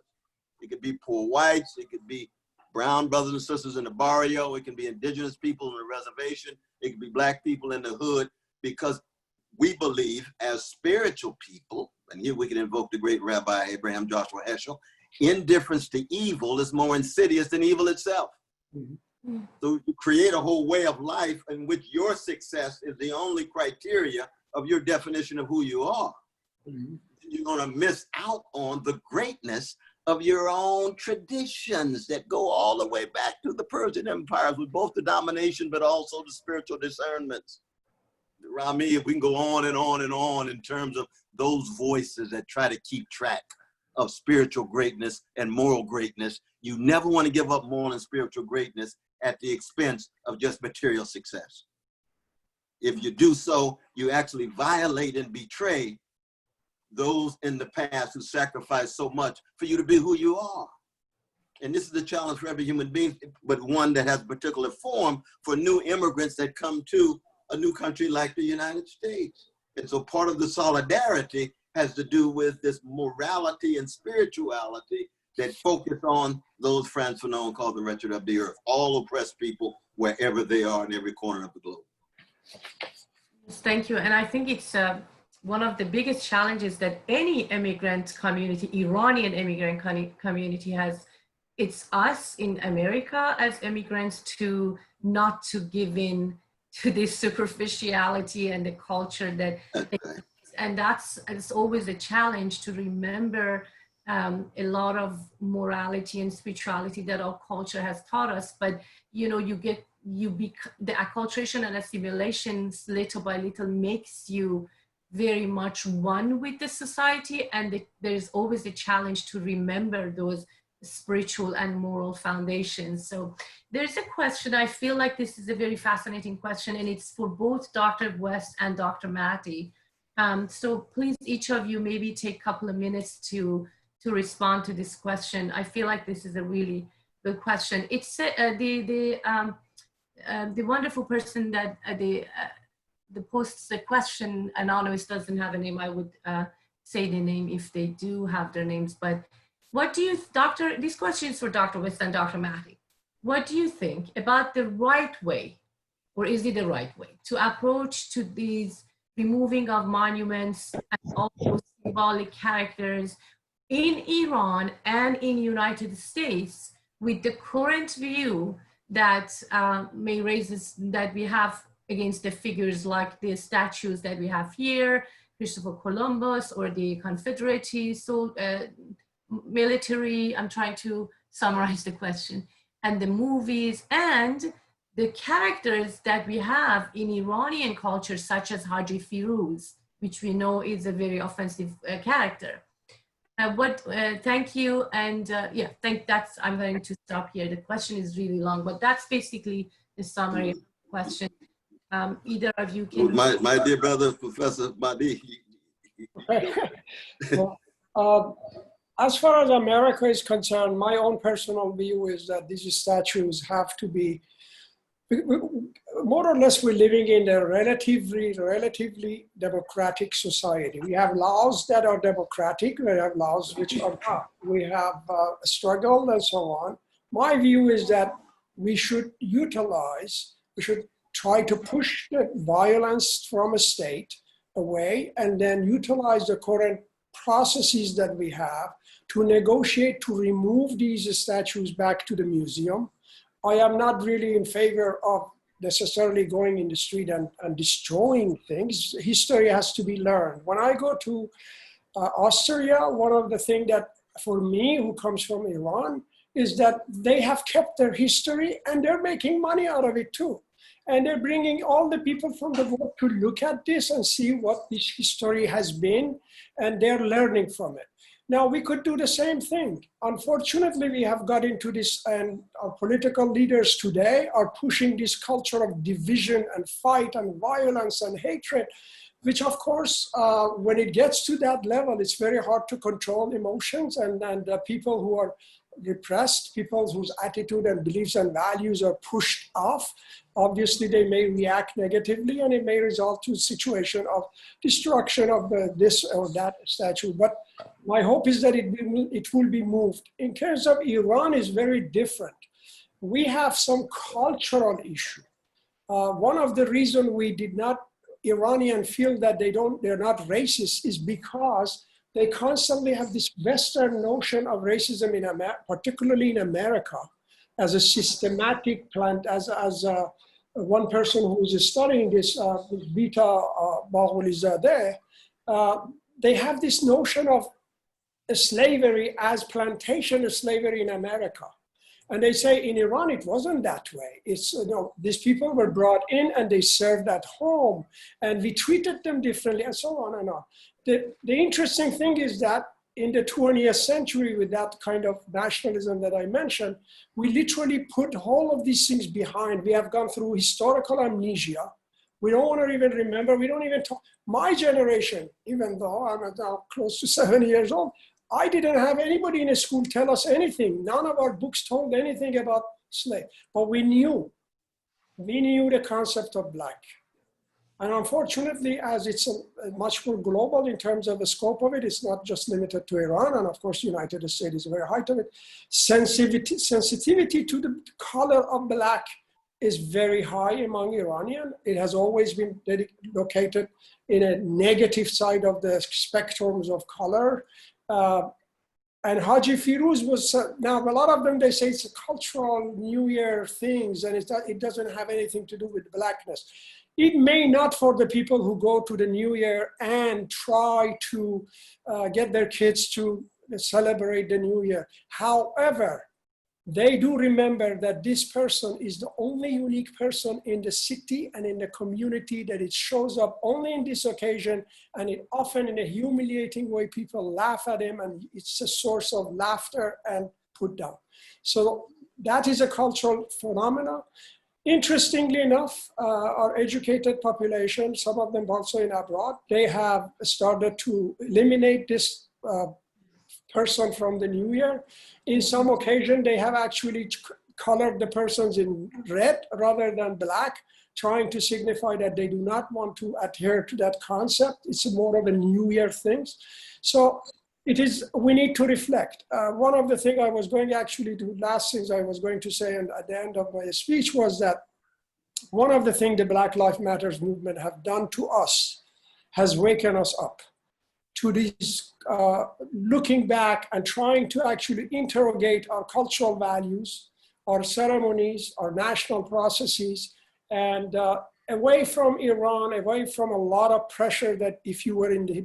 It could be poor whites, it could be brown brothers and sisters in the barrio, it can be indigenous people in the reservation, it could be Black people in the hood, because we believe as spiritual people, and here we can invoke the great Rabbi Abraham Joshua Heschel, indifference to evil is more insidious than evil itself. Mm-hmm. So you create a whole way of life in which your success is the only criteria of your definition of who you are. Mm-hmm. You're going to miss out on the greatness of your own traditions that go all the way back to the Persian empires with both the domination, but also the spiritual discernments. Rami, we can go on and on and on in terms of those voices that try to keep track of spiritual greatness and moral greatness. You never want to give up moral and spiritual greatness at the expense of just material success. If you do so, you actually violate and betray those in the past who sacrificed so much for you to be who you are. And this is the challenge for every human being, but one that has a particular form for new immigrants that come to a new country like the United States. And so part of the solidarity has to do with this morality and spirituality that focus on those Frantz Fanon called the wretched of the earth, all oppressed people wherever they are in every corner of the globe. Thank you. And I think it's one of the biggest challenges that any immigrant community, Iranian immigrant community has. It's us in America as immigrants to not to give in to this superficiality and the culture that, and it's always a challenge to remember a lot of morality and spirituality that our culture has taught us. But you know, the acculturation and assimilations little by little makes you very much one with the society, and there's always a challenge to remember those spiritual and moral foundations. So there's a question, I feel like this is a very fascinating question, and it's for both Dr. West and Dr. Mahdi. So please, each of you maybe take a couple of minutes to respond to this question. I feel like this is a really good question. It's the wonderful person that the posts the question, anonymous, doesn't have a name. I would say the name if they do have their names. But what do you, this question is for Dr. West and Dr. Mahdi. What do you think about the right way, or is it the right way, to approach to these removing of monuments, and also symbolic characters in Iran and in United States, with the current view that may raises that we have against the figures like the statues that we have here, Christopher Columbus or the Confederacy, so military, I'm trying to summarize the question, and the movies and the characters that we have in Iranian culture, such as Haji Firuz, which we know is a very offensive character. Thank you, and yeah, I'm going to stop here. The question is really long, but that's basically the summary of the question. Either of you can. My dear brother, Professor Mahdi. Well, as far as America is concerned, my own personal view is that these statues have to be, more or less, we're living in a relatively democratic society. We have laws that are democratic, we have laws which are not. We have a struggle and so on. My view is that we should try to push the violence from a state away and then utilize the current processes that we have to negotiate to remove these statues back to the museum. I am not really in favor of necessarily going in the street and destroying things. History has to be learned. When I go to Austria, one of the things that for me, who comes from Iran, is that they have kept their history and they're making money out of it too. And they're bringing all the people from the world to look at this and see what this history has been, and they're learning from it. Now, we could do the same thing. Unfortunately, we have got into this, and our political leaders today are pushing this culture of division and fight and violence and hatred, which of course, when it gets to that level, it's very hard to control emotions, and people who are repressed, people whose attitude and beliefs and values are pushed off, obviously they may react negatively, and it may result to a situation of destruction of this or that statue. But my hope is that it will be moved. In terms of Iran, is very different. We have some cultural issue. One of the reasons we did not, Iranian feel that they're not racist is because they constantly have this Western notion of racism particularly in America, as a systematic plant, as one person who is studying this, Bita Bagholizadeh, they have this notion of slavery as plantation slavery in America. And they say in Iran, it wasn't that way. It's, these people were brought in and they served at home and we treated them differently and so on and on. The interesting thing is that in the 20th century, with that kind of nationalism that I mentioned, we literally put all of these things behind. We have gone through historical amnesia. We don't want to even remember. We don't even talk. My generation, even though I'm now close to 70 years old, I didn't have anybody in a school tell us anything. None of our books told anything about slave, but we knew the concept of black. And unfortunately, as it's much more global in terms of the scope of it, it's not just limited to Iran. And of course, the United States is very height of it. Sensitivity to the color of black is very high among Iranian. It has always been located in a negative side of the spectrums of color. And Haji Firuz was, now a lot of them, they say it's a cultural New Year things and it doesn't have anything to do with blackness. It may not for the people who go to the New Year and try to get their kids to celebrate the New Year. However, they do remember that this person is the only unique person in the city and in the community, that it shows up only in this occasion, and it often in a humiliating way, people laugh at him and it's a source of laughter and put down. So that is a cultural phenomenon. Interestingly enough, our educated population, some of them also in abroad, they have started to eliminate this person from the New Year. In some occasion, they have actually colored the persons in red rather than black, trying to signify that they do not want to adhere to that concept. It's more of a New Year thing. So it is, we need to reflect. One of the things I was going last things I was going to say at the end of my speech was that one of the things the Black Lives Matter movement have done to us has waken us up to these looking back and trying to actually interrogate our cultural values, our ceremonies, our national processes, and away from Iran, away from a lot of pressure that if you were in the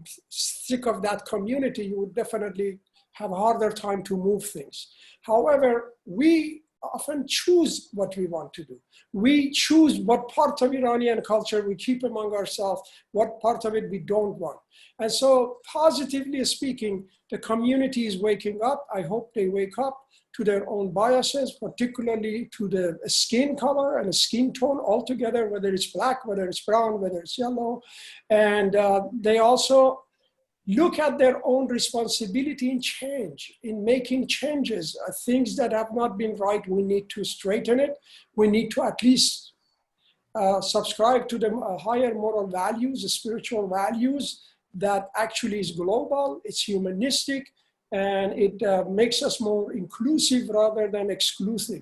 thick of that community, you would definitely have a harder time to move things. However, we often choose what we want to do. We choose what part of Iranian culture we keep among ourselves, what part of it we don't want. And so positively speaking, the community is waking up. I hope they wake up to their own biases, particularly to the skin color and the skin tone altogether, whether it's black, whether it's brown, whether it's yellow. And they also look at their own responsibility in change, in making changes. Things that have not been right, we need to straighten it. We need to at least subscribe to the higher moral values, the spiritual values that actually is global, it's humanistic, and it makes us more inclusive rather than exclusive.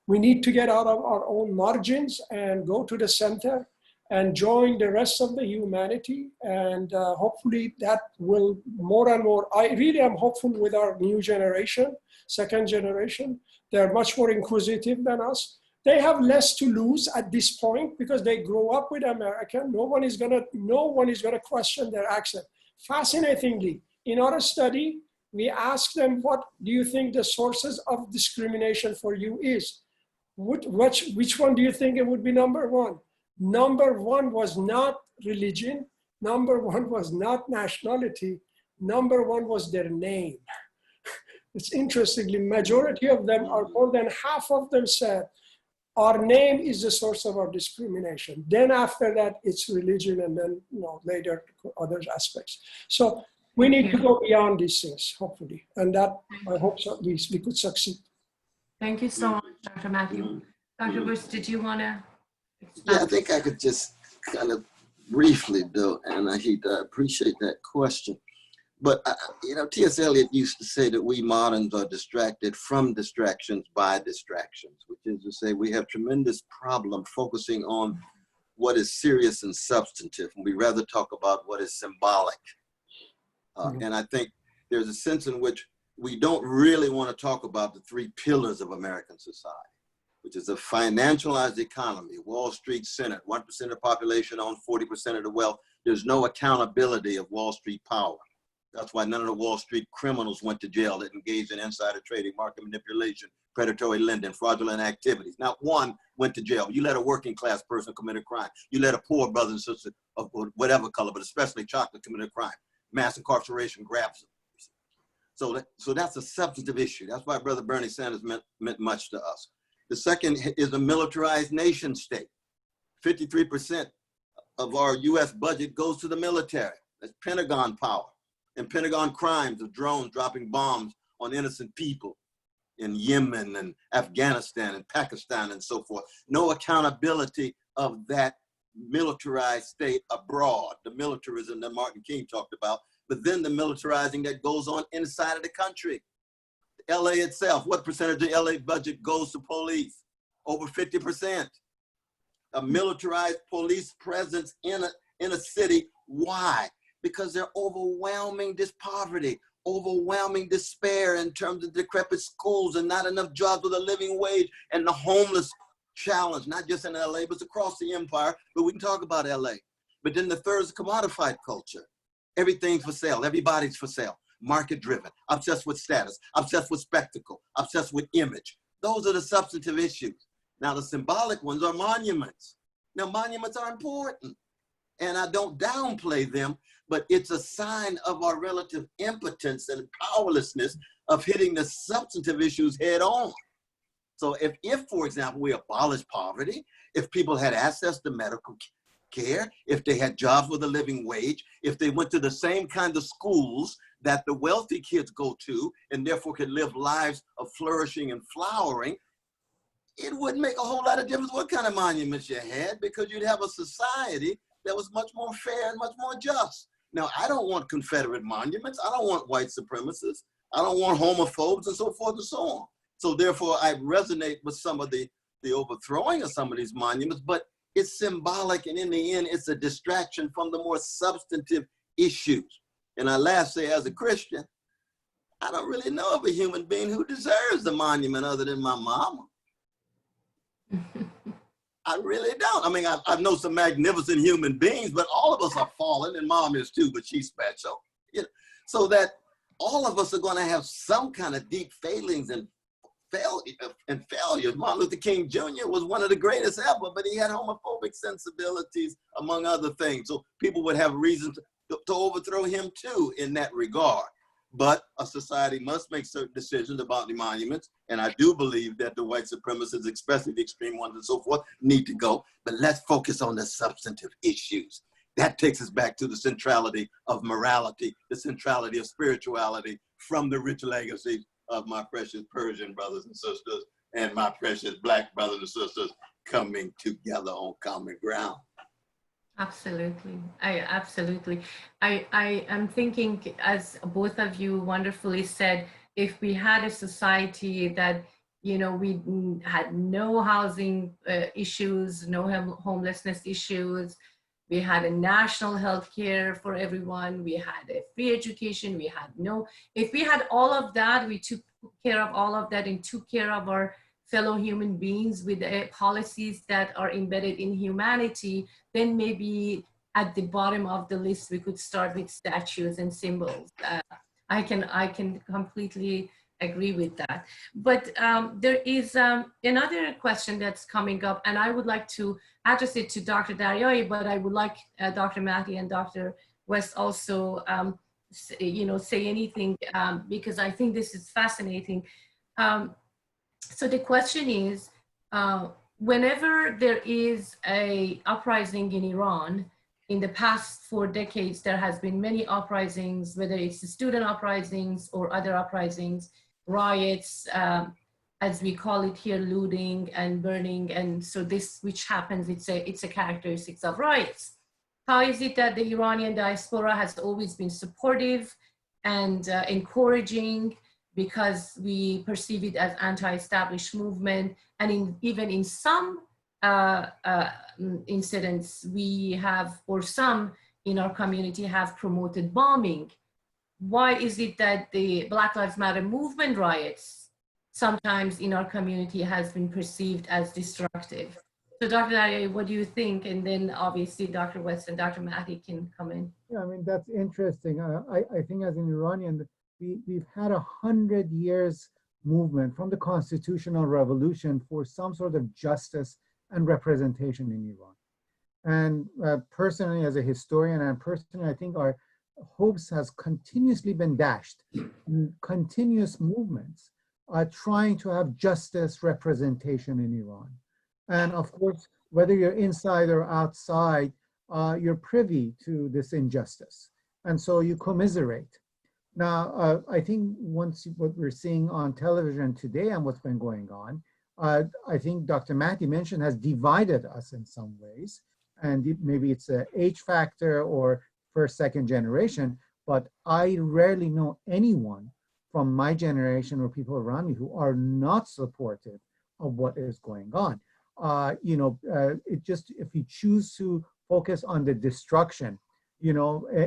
We need to get out of our own margins and go to the center and join the rest of the humanity. And hopefully that will more and more, I really am hopeful with our new generation, second generation. They're much more inquisitive than us. They have less to lose at this point because they grow up with American. No one is gonna question their accent. Fascinatingly, in our study, we asked them, what do you think the sources of discrimination for you is? Which one do you think it would be number one? Number one was not religion. Number one was not nationality. Number one was their name. It's interestingly, majority of them, or more than half of them said, our name is the source of our discrimination. Then after that, it's religion, and then later other aspects. So we need to go beyond these things, hopefully. And that, I hope so, we could succeed. Thank you so much, Dr. Matthew. Dr. Bush, did you want to? Yeah, I think I could just kind of briefly, though, and I appreciate that question. But, T.S. Eliot used to say that we moderns are distracted from distractions by distractions, which is to say we have tremendous problem focusing on what is serious and substantive, and we rather talk about what is symbolic. And I think there's a sense in which we don't really want to talk about the three pillars of American society, which is a financialized economy, Wall Street centered, 1% of the population own 40% of the wealth. There's no accountability of Wall Street power. That's why none of the Wall Street criminals went to jail that engaged in insider trading, market manipulation, predatory lending, fraudulent activities. Not one went to jail. You let a working class person commit a crime. You let a poor brother and sister of whatever color, but especially chocolate, commit a crime. Mass incarceration grabs them. So that's a substantive issue. That's why Brother Bernie Sanders meant much to us. The second is a militarized nation state. 53% of our US budget goes to the military. That's Pentagon power and Pentagon crimes of drones dropping bombs on innocent people in Yemen and Afghanistan and Pakistan and so forth. No accountability of that militarized state abroad, the militarism that Martin King talked about, but then the militarizing that goes on inside of the country. LA itself, what percentage of LA budget goes to police? Over 50%. A militarized police presence in a city. Why? Because they're overwhelming this poverty, overwhelming despair in terms of decrepit schools and not enough jobs with a living wage, and the homeless challenge, not just in LA, but across the empire, but we can talk about LA. But then the third is commodified culture. Everything's for sale, everybody's for sale. Market driven, obsessed with status, obsessed with spectacle, obsessed with image. Those are the substantive issues. Now the symbolic ones are monuments. Now monuments are important, and I don't downplay them, but it's a sign of our relative impotence and powerlessness of hitting the substantive issues head on. So if for example, we abolish poverty, if people had access to medical care, if they had jobs with a living wage, if they went to the same kind of schools that the wealthy kids go to and therefore could live lives of flourishing and flowering, it wouldn't make a whole lot of difference what kind of monuments you had, because you'd have a society that was much more fair and much more just. Now, I don't want Confederate monuments. I don't want white supremacists. I don't want homophobes and so forth and so on. So therefore, I resonate with some of the overthrowing of some of these monuments, but it's symbolic, and in the end, it's a distraction from the more substantive issues. And I last say, as a Christian, I don't really know of a human being who deserves the monument other than my mama. I really don't. I mean, I know some magnificent human beings, but all of us are fallen, and mom is too, but she's special. You know, so that all of us are going to have some kind of deep failings and failures. Martin Luther King Jr. was one of the greatest ever, but he had homophobic sensibilities, among other things. So people would have reason to overthrow him too in that regard. But a society must make certain decisions about the monuments. And I do believe that the white supremacists, especially the extreme ones and so forth, need to go. But let's focus on the substantive issues. That takes us back to the centrality of morality, the centrality of spirituality from the rich legacy of my precious Persian brothers and sisters and my precious Black brothers and sisters coming together on common ground. Absolutely. I am thinking, as both of you wonderfully said, if we had a society that, you know, we had no housing issues, no homelessness issues, we had a national health care for everyone, we had a free education, if we had all of that, we took care of all of that and took care of our fellow human beings with policies that are embedded in humanity, then maybe at the bottom of the list, we could start with statues and symbols. I can completely agree with that. But there is another question that's coming up, and I would like to address it to Dr. Daryaee, but I would like Dr. Mahdi and Dr. West also, say anything, because I think this is fascinating. So the question is, whenever there is a uprising in Iran, in the past 4 decades, there has been many uprisings, whether it's the student uprisings or other uprisings, riots, as we call it here, looting and burning. And so this, which happens, it's a characteristics of riots. How is it that the Iranian diaspora has always been supportive and encouraging, because we perceive it as anti-establishment movement, and even in some incidents we have, or some in our community have promoted bombing. Why is it that the Black Lives Matter movement riots sometimes in our community has been perceived as destructive? So Dr. Daryaee, what do you think? And then obviously Dr. West and Dr. Mahdi can come in. Yeah, I mean, that's interesting. I think as an Iranian, we've had 100 years movement from the constitutional revolution for some sort of justice and representation in Iran. And personally, as a historian, and personally, I think our hopes has continuously been dashed in continuous movements trying to have justice representation in Iran. And of course, whether you're inside or outside, you're privy to this injustice. And so you commiserate. Now, I think once what we're seeing on television today and what's been going on, I think Dr. Mahdi mentioned has divided us in some ways. And maybe it's an age factor or first, second generation, but I rarely know anyone from my generation or people around me who are not supportive of what is going on. It just, if you choose to focus on the destruction,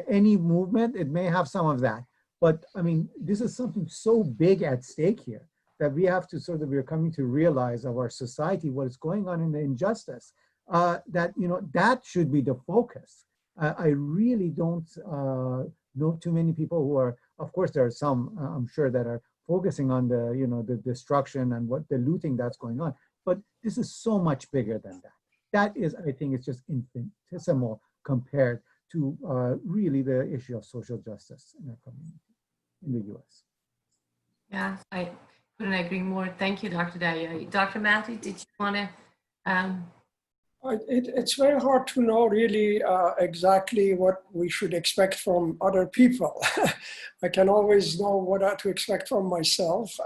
any movement, it may have some of that. But I mean, this is something so big at stake here that we have to we're coming to realize of our society, what is going on in the injustice, that should be the focus. I really don't know too many people who are, of course, there are some, I'm sure, that are focusing on the, the destruction and what the looting that's going on. But this is so much bigger than that. That is, I think, it's just infinitesimal compared to really the issue of social justice in our community in the US. Yeah, I couldn't agree more. Thank you, Dr. Daryaee. Dr. Mahdi, did you want to? It's very hard to know really exactly what we should expect from other people. I can always know what to expect from myself.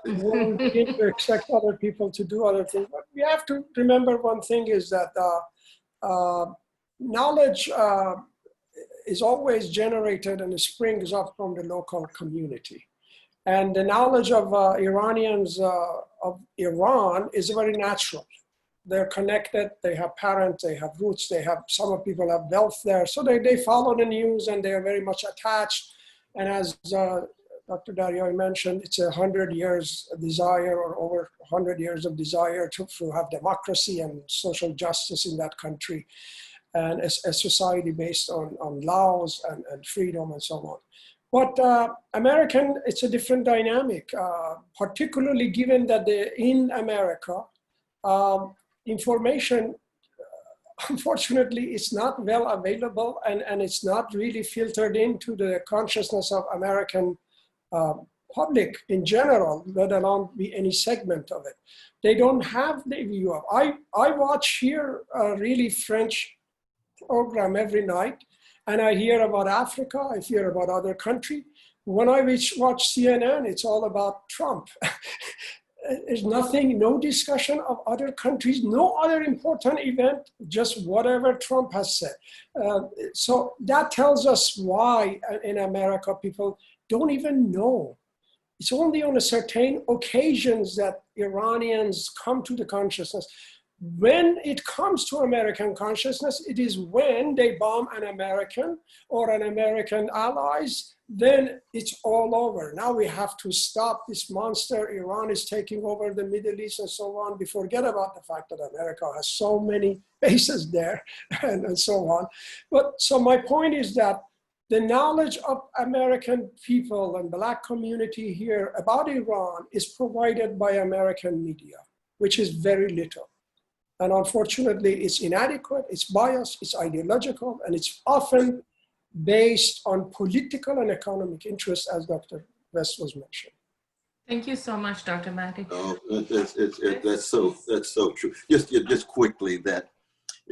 We'll begin to expect other people to do other things. But we have to remember one thing is that knowledge is always generated and springs up from the local community. And the knowledge of Iranians of Iran is very natural. they're connected, they have parents, they have roots, some people have wealth there. So they follow the news and they are very much attached. And as Dr. Daryaee mentioned, it's 100 years desire or over 100 years of desire to have democracy and social justice in that country, and a society based on laws and freedom and so on. But American, it's a different dynamic, particularly given that in America, information, unfortunately, is not well available, and it's not really filtered into the consciousness of American public in general, let alone be any segment of it. They don't have the view of, I watch here a really French program every night, and I hear about Africa, I hear about other countries. When I watch CNN, it's all about Trump. There's nothing, no discussion of other countries, no other important event, just whatever Trump has said. So that tells us why in America people don't even know. It's only on a certain occasions that Iranians come to the consciousness. When it comes to American consciousness, it is when they bomb an American or an American allies, then it's all over. Now we have to stop this monster. Iran is taking over the Middle East and so on. We forget about the fact that America has so many bases there and so on. But so my point is that the knowledge of American people and Black community here about Iran is provided by American media, which is very little. And unfortunately, it's inadequate, it's biased, it's ideological, and it's often based on political and economic interests, as Dr. West was mentioning. Thank you so much, Dr. Mahdi. Oh, that's so true. Just quickly that,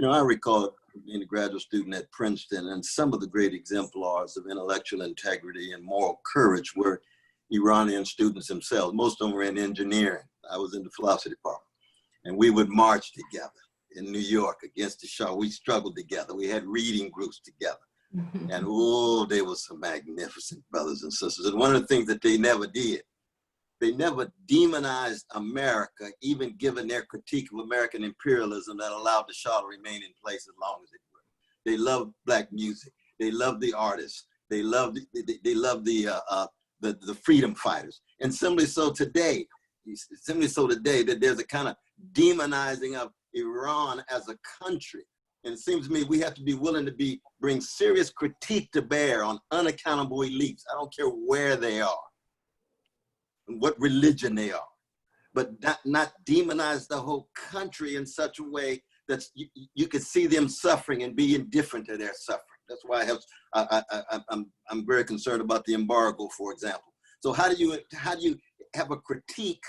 I recall being a graduate student at Princeton, and some of the great exemplars of intellectual integrity and moral courage were Iranian students themselves. Most of them were in engineering. I was in the philosophy department. And we would march together in New York against the Shah. We struggled together. We had reading groups together. And oh, they were some magnificent brothers and sisters. And one of the things that they never did, they never demonized America, even given their critique of American imperialism that allowed the Shah to remain in place as long as it would. They loved Black music. They loved the artists. They loved the freedom fighters. And similarly so today, that there's a kind of demonizing of Iran as a country. And it seems to me we have to be willing to bring serious critique to bear on unaccountable elites. I don't care where they are, and what religion they are, but not demonize the whole country in such a way that you could see them suffering and be indifferent to their suffering. That's why I'm very concerned about the embargo, for example. So how do you have a critique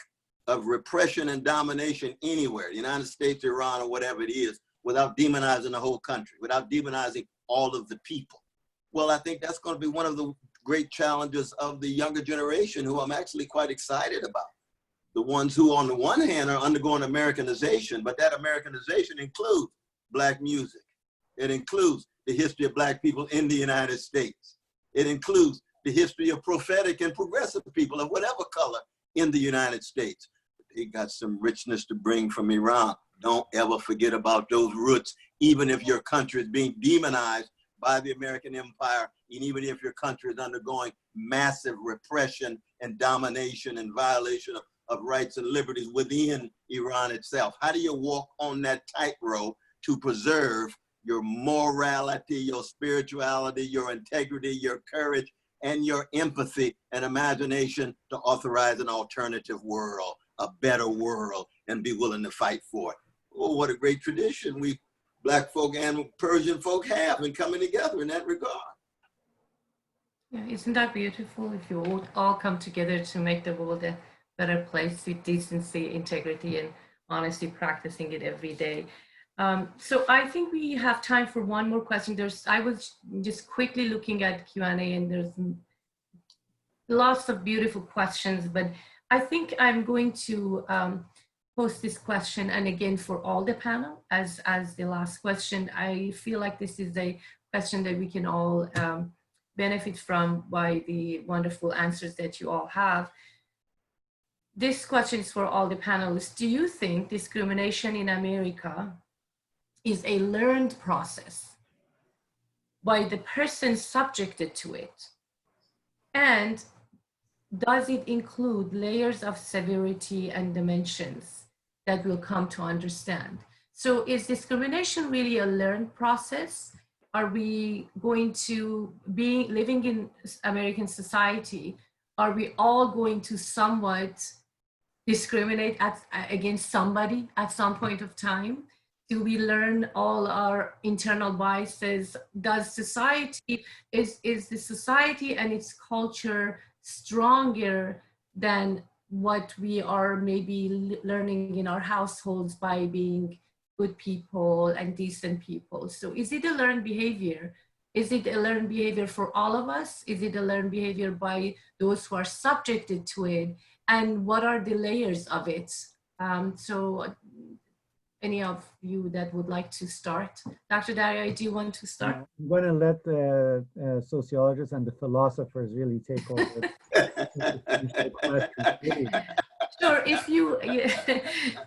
of repression and domination anywhere, the United States, Iran, or whatever it is, without demonizing the whole country, without demonizing all of the people? Well, I think that's going to be one of the great challenges of the younger generation, who I'm actually quite excited about. The ones who, on the one hand, are undergoing Americanization, but that Americanization includes Black music. It includes the history of Black people in the United States. It includes the history of prophetic and progressive people of whatever color in the United States. They got some richness to bring from Iran. Don't ever forget about those roots, even if your country is being demonized by the American empire, and even if your country is undergoing massive repression and domination and violation of rights and liberties within Iran itself. How do you walk on that tightrope to preserve your morality, your spirituality, your integrity, your courage, and your empathy and imagination to authorize an alternative world, a better world, and be willing to fight for it? Oh, what a great tradition we Black folk and Persian folk have in coming together in that regard. Yeah, isn't that beautiful if you all come together to make the world a better place with decency, integrity, and honesty, practicing it every day. So I think we have time for one more question. I was just quickly looking at Q&A, and there's lots of beautiful questions, but I think I'm going to post this question, and again for all the panel as the last question. I feel like this is a question that we can all benefit from by the wonderful answers that you all have. this question is for all the panelists. Do you think discrimination in America is a learned process by the person subjected to it? And does it include layers of severity and dimensions that we'll come to understand? So is discrimination really a learned process? Are we going to be living in American society? Are we all going to somewhat discriminate against somebody at some point of time? Do we learn all our internal biases? Does society, is the society and its culture stronger than what we are maybe learning in our households by being good people and decent people? So is it a learned behavior? Is it a learned behavior for all of us? Is it a learned behavior by those who are subjected to it? And what are the layers of it? So any of you that would like to start? Dr. Daryaee, do you want to start? I'm going to let the sociologists and the philosophers really take over. Sure, if you,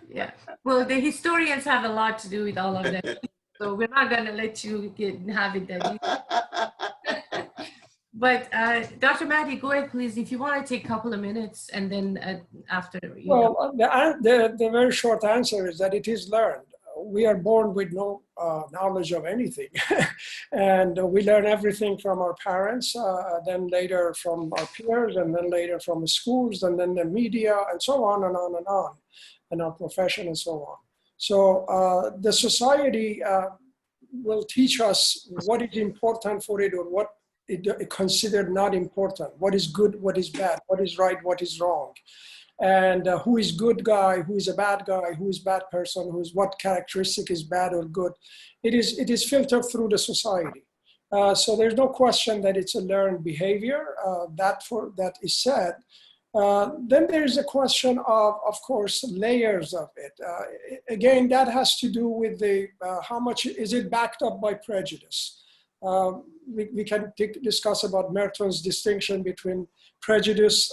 yeah. Well, the historians have a lot to do with all of that. So we're not going to let you have it that easy. But Dr. Mahdi, go ahead, please. If you want to take a couple of minutes and then after. Well, the very short answer is that it is learned. We are born with no knowledge of anything. And we learn everything from our parents, then later from our peers, and then later from the schools, and then the media, and so on and on and on, and our profession and so on. So the society will teach us what is important for it or what it considered not important, what is good, what is bad, what is right, what is wrong, and who is good guy, who is a bad guy, who is bad person, who is what characteristic is bad or good. It is filtered through the society. So there's no question that it's a learned behavior. That is said. Then there's a question of course, layers of it. Again, that has to do with the how much is it backed up by prejudice. We can discuss about Merton's distinction between prejudice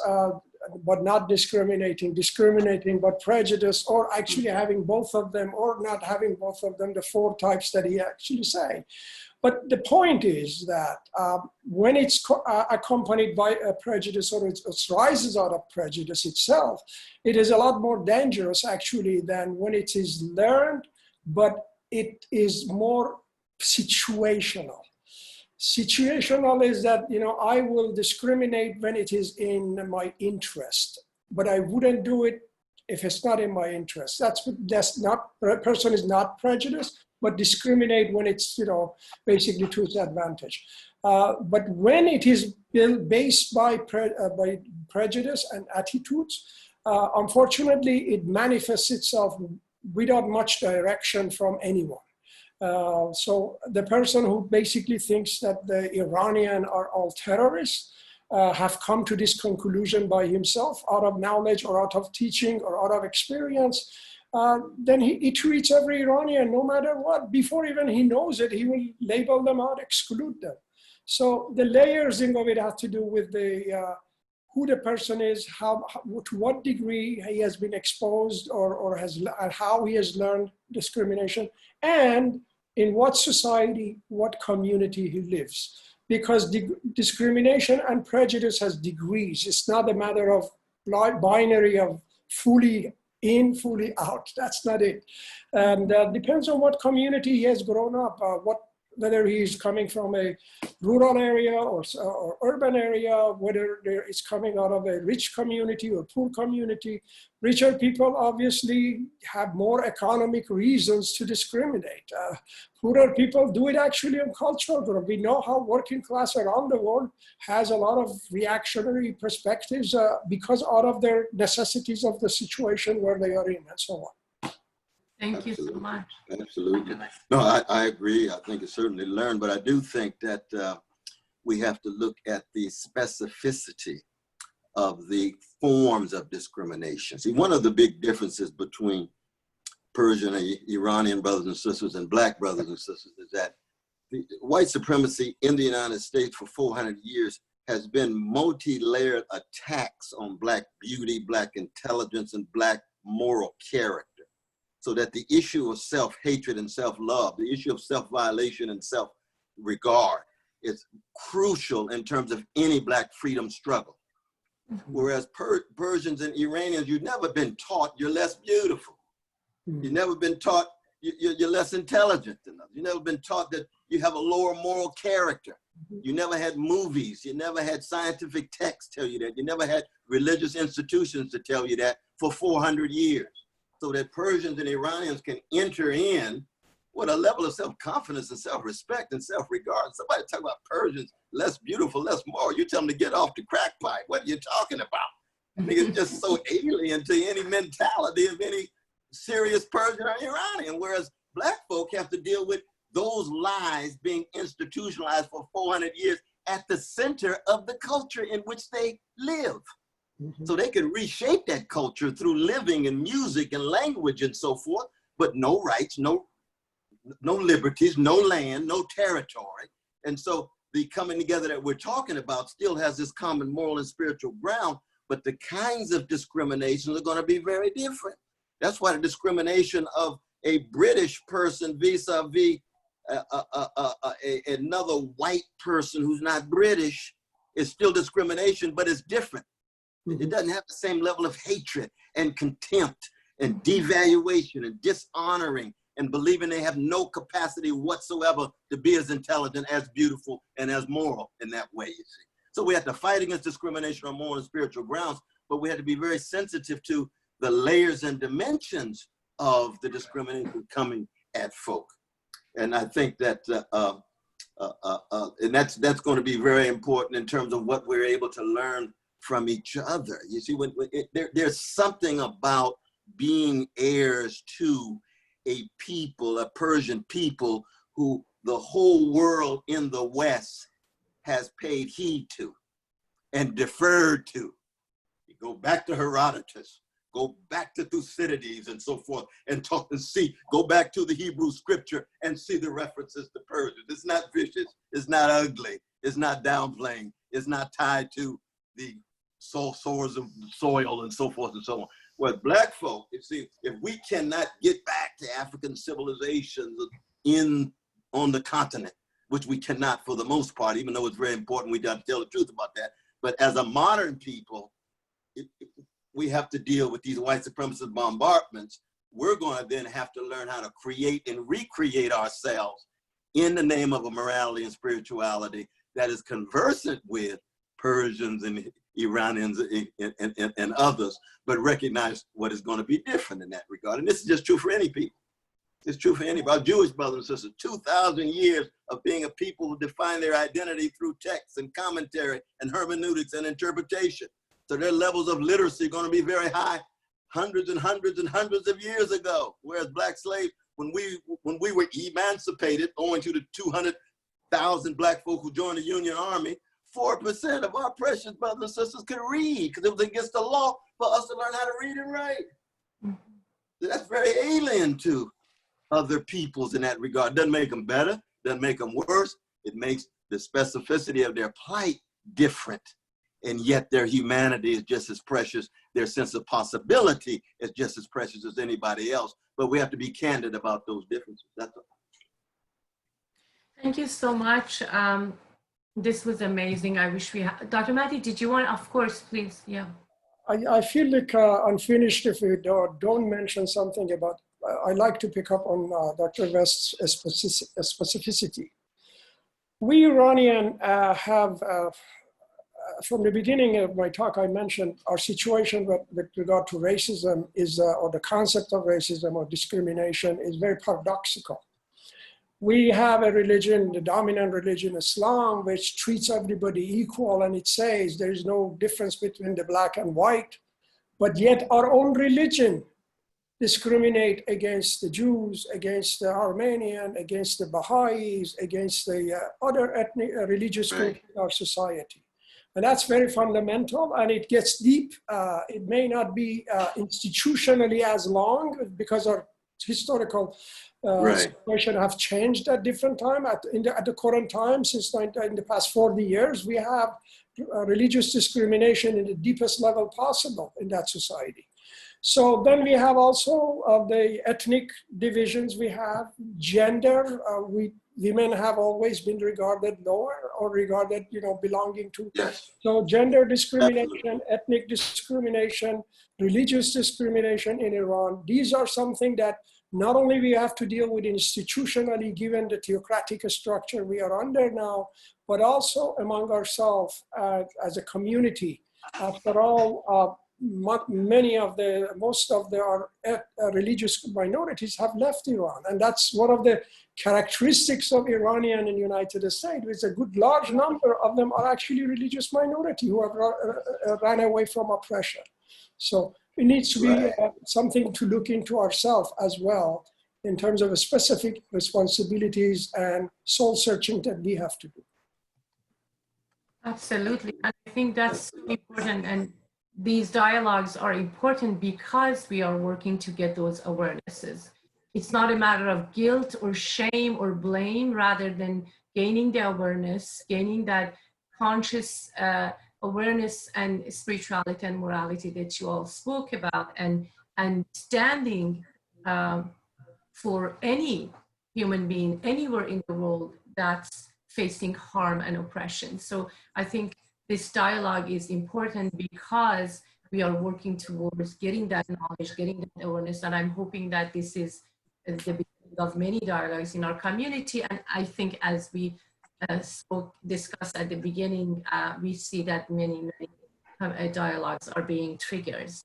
but not discriminating, discriminating but prejudice, or actually having both of them or not having both of them, the 4 types that he actually say. But the point is that when it's accompanied by a prejudice or it rises out of prejudice itself, it is a lot more dangerous actually than when it is learned, but it is more situational. Situational is that, I will discriminate when it is in my interest, but I wouldn't do it if it's not in my interest. That's not, a person is not prejudiced, but discriminate when it's, basically to its advantage. But when it is based by prejudice and attitudes, unfortunately, it manifests itself without much direction from anyone. So the person who basically thinks that the Iranian are all terrorists have come to this conclusion by himself out of knowledge or out of teaching or out of experience, then he treats every Iranian, no matter what. Before even he knows it, he will label them out, exclude them. So the layering of it has to do with the who the person is, to what degree he has been exposed or how he has learned discrimination, and in what society, what community he lives. Because discrimination and prejudice has degrees. It's not a matter of binary of fully in, fully out. That's not it. And depends on what community he has grown up, whether he's coming from a rural area or urban area, whether it's coming out of a rich community or poor community. Richer people obviously have more economic reasons to discriminate. Poorer people do it actually on cultural ground. We know how working class around the world has a lot of reactionary perspectives because out of their necessities of the situation where they are in and so on. Thank you so much. Absolutely. No, I agree. I think it's certainly learned, but I do think that we have to look at the specificity of the forms of discrimination. See, one of the big differences between Persian and Iranian brothers and sisters and Black brothers and sisters is that the white supremacy in the United States for 400 years has been multi-layered attacks on Black beauty, Black intelligence, and Black moral character. So that the issue of self-hatred and self-love, the issue of self-violation and self-regard is crucial in terms of any Black freedom struggle. Whereas Persians and Iranians, you've never been taught you're less beautiful. You've never been taught you're less intelligent than others. You've never been taught that you have a lower moral character. You never had movies. You never had scientific texts tell you that. You never had religious institutions to tell you that for 400 years. So that Persians and Iranians can enter in with a level of self-confidence and self-respect and self-regard. Somebody talk about Persians, less beautiful, less moral. You tell them to get off the crack pipe. What are you talking about? I think it's just so alien to any mentality of any serious Persian or Iranian, whereas Black folk have to deal with those lies being institutionalized for 400 years at the center of the culture in which they live. So they can reshape that culture through living and music and language and so forth, but no rights, no liberties, no land, no territory. And so the coming together that we're talking about still has this common moral and spiritual ground, but the kinds of discriminations are going to be very different. That's why the discrimination of a British person vis-a-vis another white person who's not British is still discrimination, but it's different. It doesn't have the same level of hatred and contempt and devaluation and dishonoring and believing they have no capacity whatsoever to be as intelligent, as beautiful, and as moral in that way, you see. So we have to fight against discrimination on moral and spiritual grounds, but we have to be very sensitive to the layers and dimensions of the discrimination coming at folk. And I think that, and that's going to be very important in terms of what we're able to learn from each other. You see, there's something about being heirs to a people, a Persian people, who the whole world in the West has paid heed to and deferred to. You go back to Herodotus, go back to Thucydides and so forth, and talk and see, go back to the Hebrew scripture and see the references to Persians. It's not vicious, it's not ugly, it's not downplaying, it's not tied to the sores of soil and so forth and so on. Whereas Black folk, you see, if we cannot get back to African civilizations on the continent, which we cannot for the most part, even though it's very important, we got to tell the truth about that. But as a modern people, we have to deal with these white supremacist bombardments. We're going to then have to learn how to create and recreate ourselves in the name of a morality and spirituality that is conversant with Persians and Iranians and others, but recognize what is going to be different in that regard. And this is just true for any people. It's true for any of our Jewish brothers and sisters. 2,000 years of being a people who define their identity through text and commentary and hermeneutics and interpretation. So their levels of literacy are going to be very high hundreds and hundreds and hundreds of years ago. Whereas Black slaves, when we were emancipated, owing to the 200,000 Black folk who joined the Union Army, 4% of our precious brothers and sisters could read because it was against the law for us to learn how to read and write. So that's very alien to other peoples in that regard. Doesn't make them better, doesn't make them worse. It makes the specificity of their plight different. And yet their humanity is just as precious. Their sense of possibility is just as precious as anybody else. But we have to be candid about those differences. That's all. Thank you so much. This was amazing. I wish we had, Dr. Mahdi, did you want, of course, please, yeah. I feel like unfinished if we don't mention something about, I like to pick up on Dr. West's specificity. We Iranian have, from the beginning of my talk, I mentioned our situation with regard to racism is, or the concept of racism or discrimination is very paradoxical. We have a religion, the dominant religion, Islam, which treats everybody equal, and it says there is no difference between the black and white, but yet our own religion discriminate against the Jews, against the Armenian, against the Baha'is, against the other ethnic religious groups in our society. And that's very fundamental, and it gets deep. It may not be institutionally as long because our historical situation have changed at different time. At the current time, since in the past 40 years, we have religious discrimination in the deepest level possible in that society. So then we have also the ethnic divisions. We have gender. Women have always been regarded lower or regarded, belonging to. Yes. So gender discrimination, ethnic discrimination, religious discrimination in Iran. These are something that not only we have to deal with institutionally given the theocratic structure we are under now, but also among ourselves as a community. After all, most of our religious minorities have left Iran. And that's one of the characteristics of Iranian in the United States, is a good large number of them are actually religious minority who have ran away from oppression. So it needs to be something to look into ourselves as well in terms of specific responsibilities and soul searching that we have to do. Absolutely. And I think that's important. And these dialogues are important because we are working to get those awarenesses. It's not a matter of guilt or shame or blame, rather than gaining the awareness, gaining that conscious awareness and spirituality and morality that you all spoke about, and standing for any human being anywhere in the world that's facing harm and oppression. So I think this dialogue is important because we are working towards getting that knowledge, getting that awareness, and I'm hoping that this is the beginning of many dialogues in our community. And I think as we discussed at the beginning, we see that many dialogues are being triggers.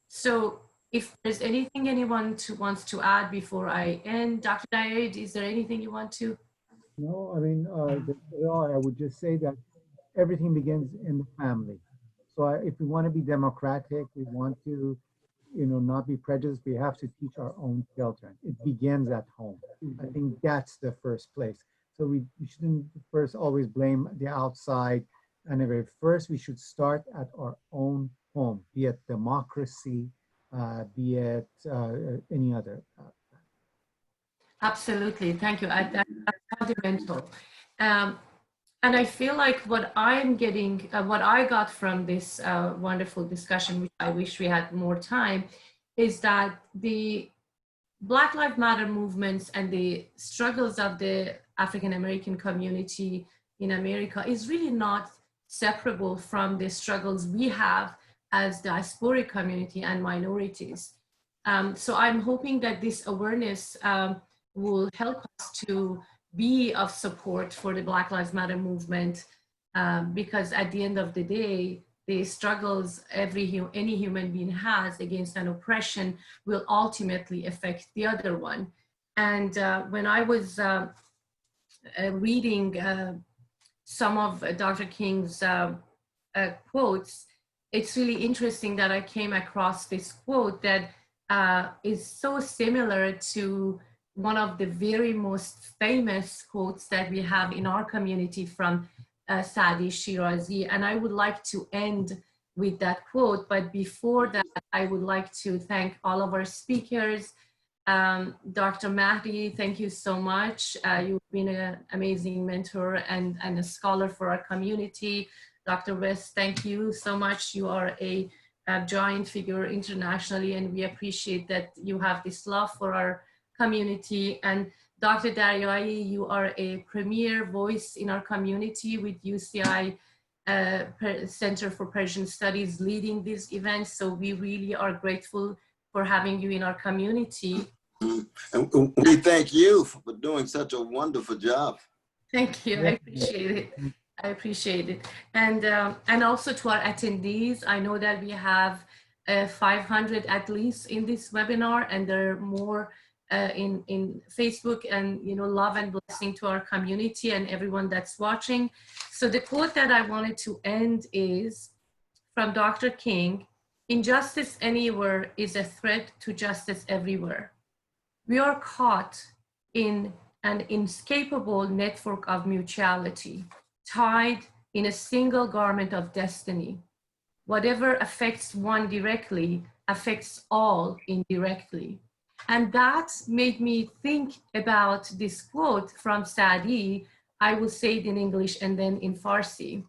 So if there's anything anyone wants to add before I end, Dr. Daryaee, is there anything you want to? No, I mean, I would just say that everything begins in the family. So if we want to be democratic, we want to, not be prejudiced, we have to teach our own children. It begins at home. I think that's the first place. So we shouldn't first always blame the outside. And first we should start at our own home, be it democracy, be it any other. Absolutely, thank you. That's fundamental. And I feel like what I'm getting, what I got from this wonderful discussion, which I wish we had more time, is that the Black Lives Matter movements and the struggles of the African-American community in America is really not separable from the struggles we have as diasporic community and minorities. So I'm hoping that this awareness will help us to be of support for the Black Lives Matter movement, because at the end of the day, the struggles any human being has against an oppression will ultimately affect the other one. And when I was reading some of Dr. King's quotes, it's really interesting that I came across this quote that is so similar to one of the very most famous quotes that we have in our community from Saadi Shirazi. And I would like to end with that quote. But before that, I would like to thank all of our speakers. Dr. Mahdi, thank you so much. You've been an amazing mentor and a scholar for our community. Dr. West, thank you so much. You are a giant figure internationally, and we appreciate that you have this love for our community. And Dr. Daryaee, you are a premier voice in our community with UCI Center for Persian Studies leading these events. So we really are grateful for having you in our community. And we thank you for doing such a wonderful job. Thank you, I appreciate it. I appreciate it. And also to our attendees, I know that we have 500 at least in this webinar, and there are more in Facebook, and love and blessing to our community and everyone that's watching. So the quote that I wanted to end is from Dr. King: "Injustice anywhere is a threat to justice everywhere. We are caught in an inescapable network of mutuality, tied in a single garment of destiny. Whatever affects one directly affects all indirectly." And that made me think about this quote from Saadi. I will say it in English and then in Farsi.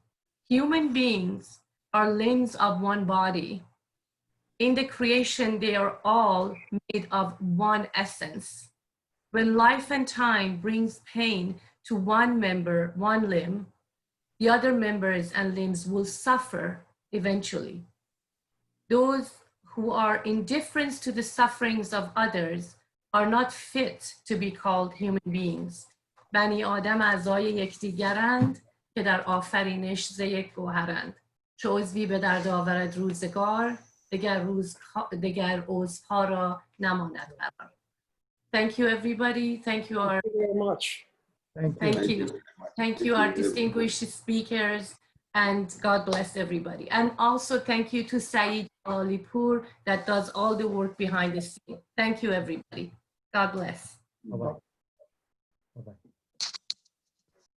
Human beings are limbs of one body. In the creation, they are all made of one essence. When life and time brings pain to one member, one limb, the other members and limbs will suffer eventually. Those who are indifferent to the sufferings of others are not fit to be called human beings. بنی آدم اعضای یکدیگرند که در آفرینش ز یک گوهرند. چو عضوی به درد آورد روزگار، دگر عضوها را نماند قرار. Thank you, everybody. Thank you, our. Thank you very much. Thank you. Thank you, our distinguished speakers, and God bless everybody. And also thank you to Saeed Jalalipour that does all the work behind the scene. Thank you, everybody. God bless. Bye-bye. Bye-bye.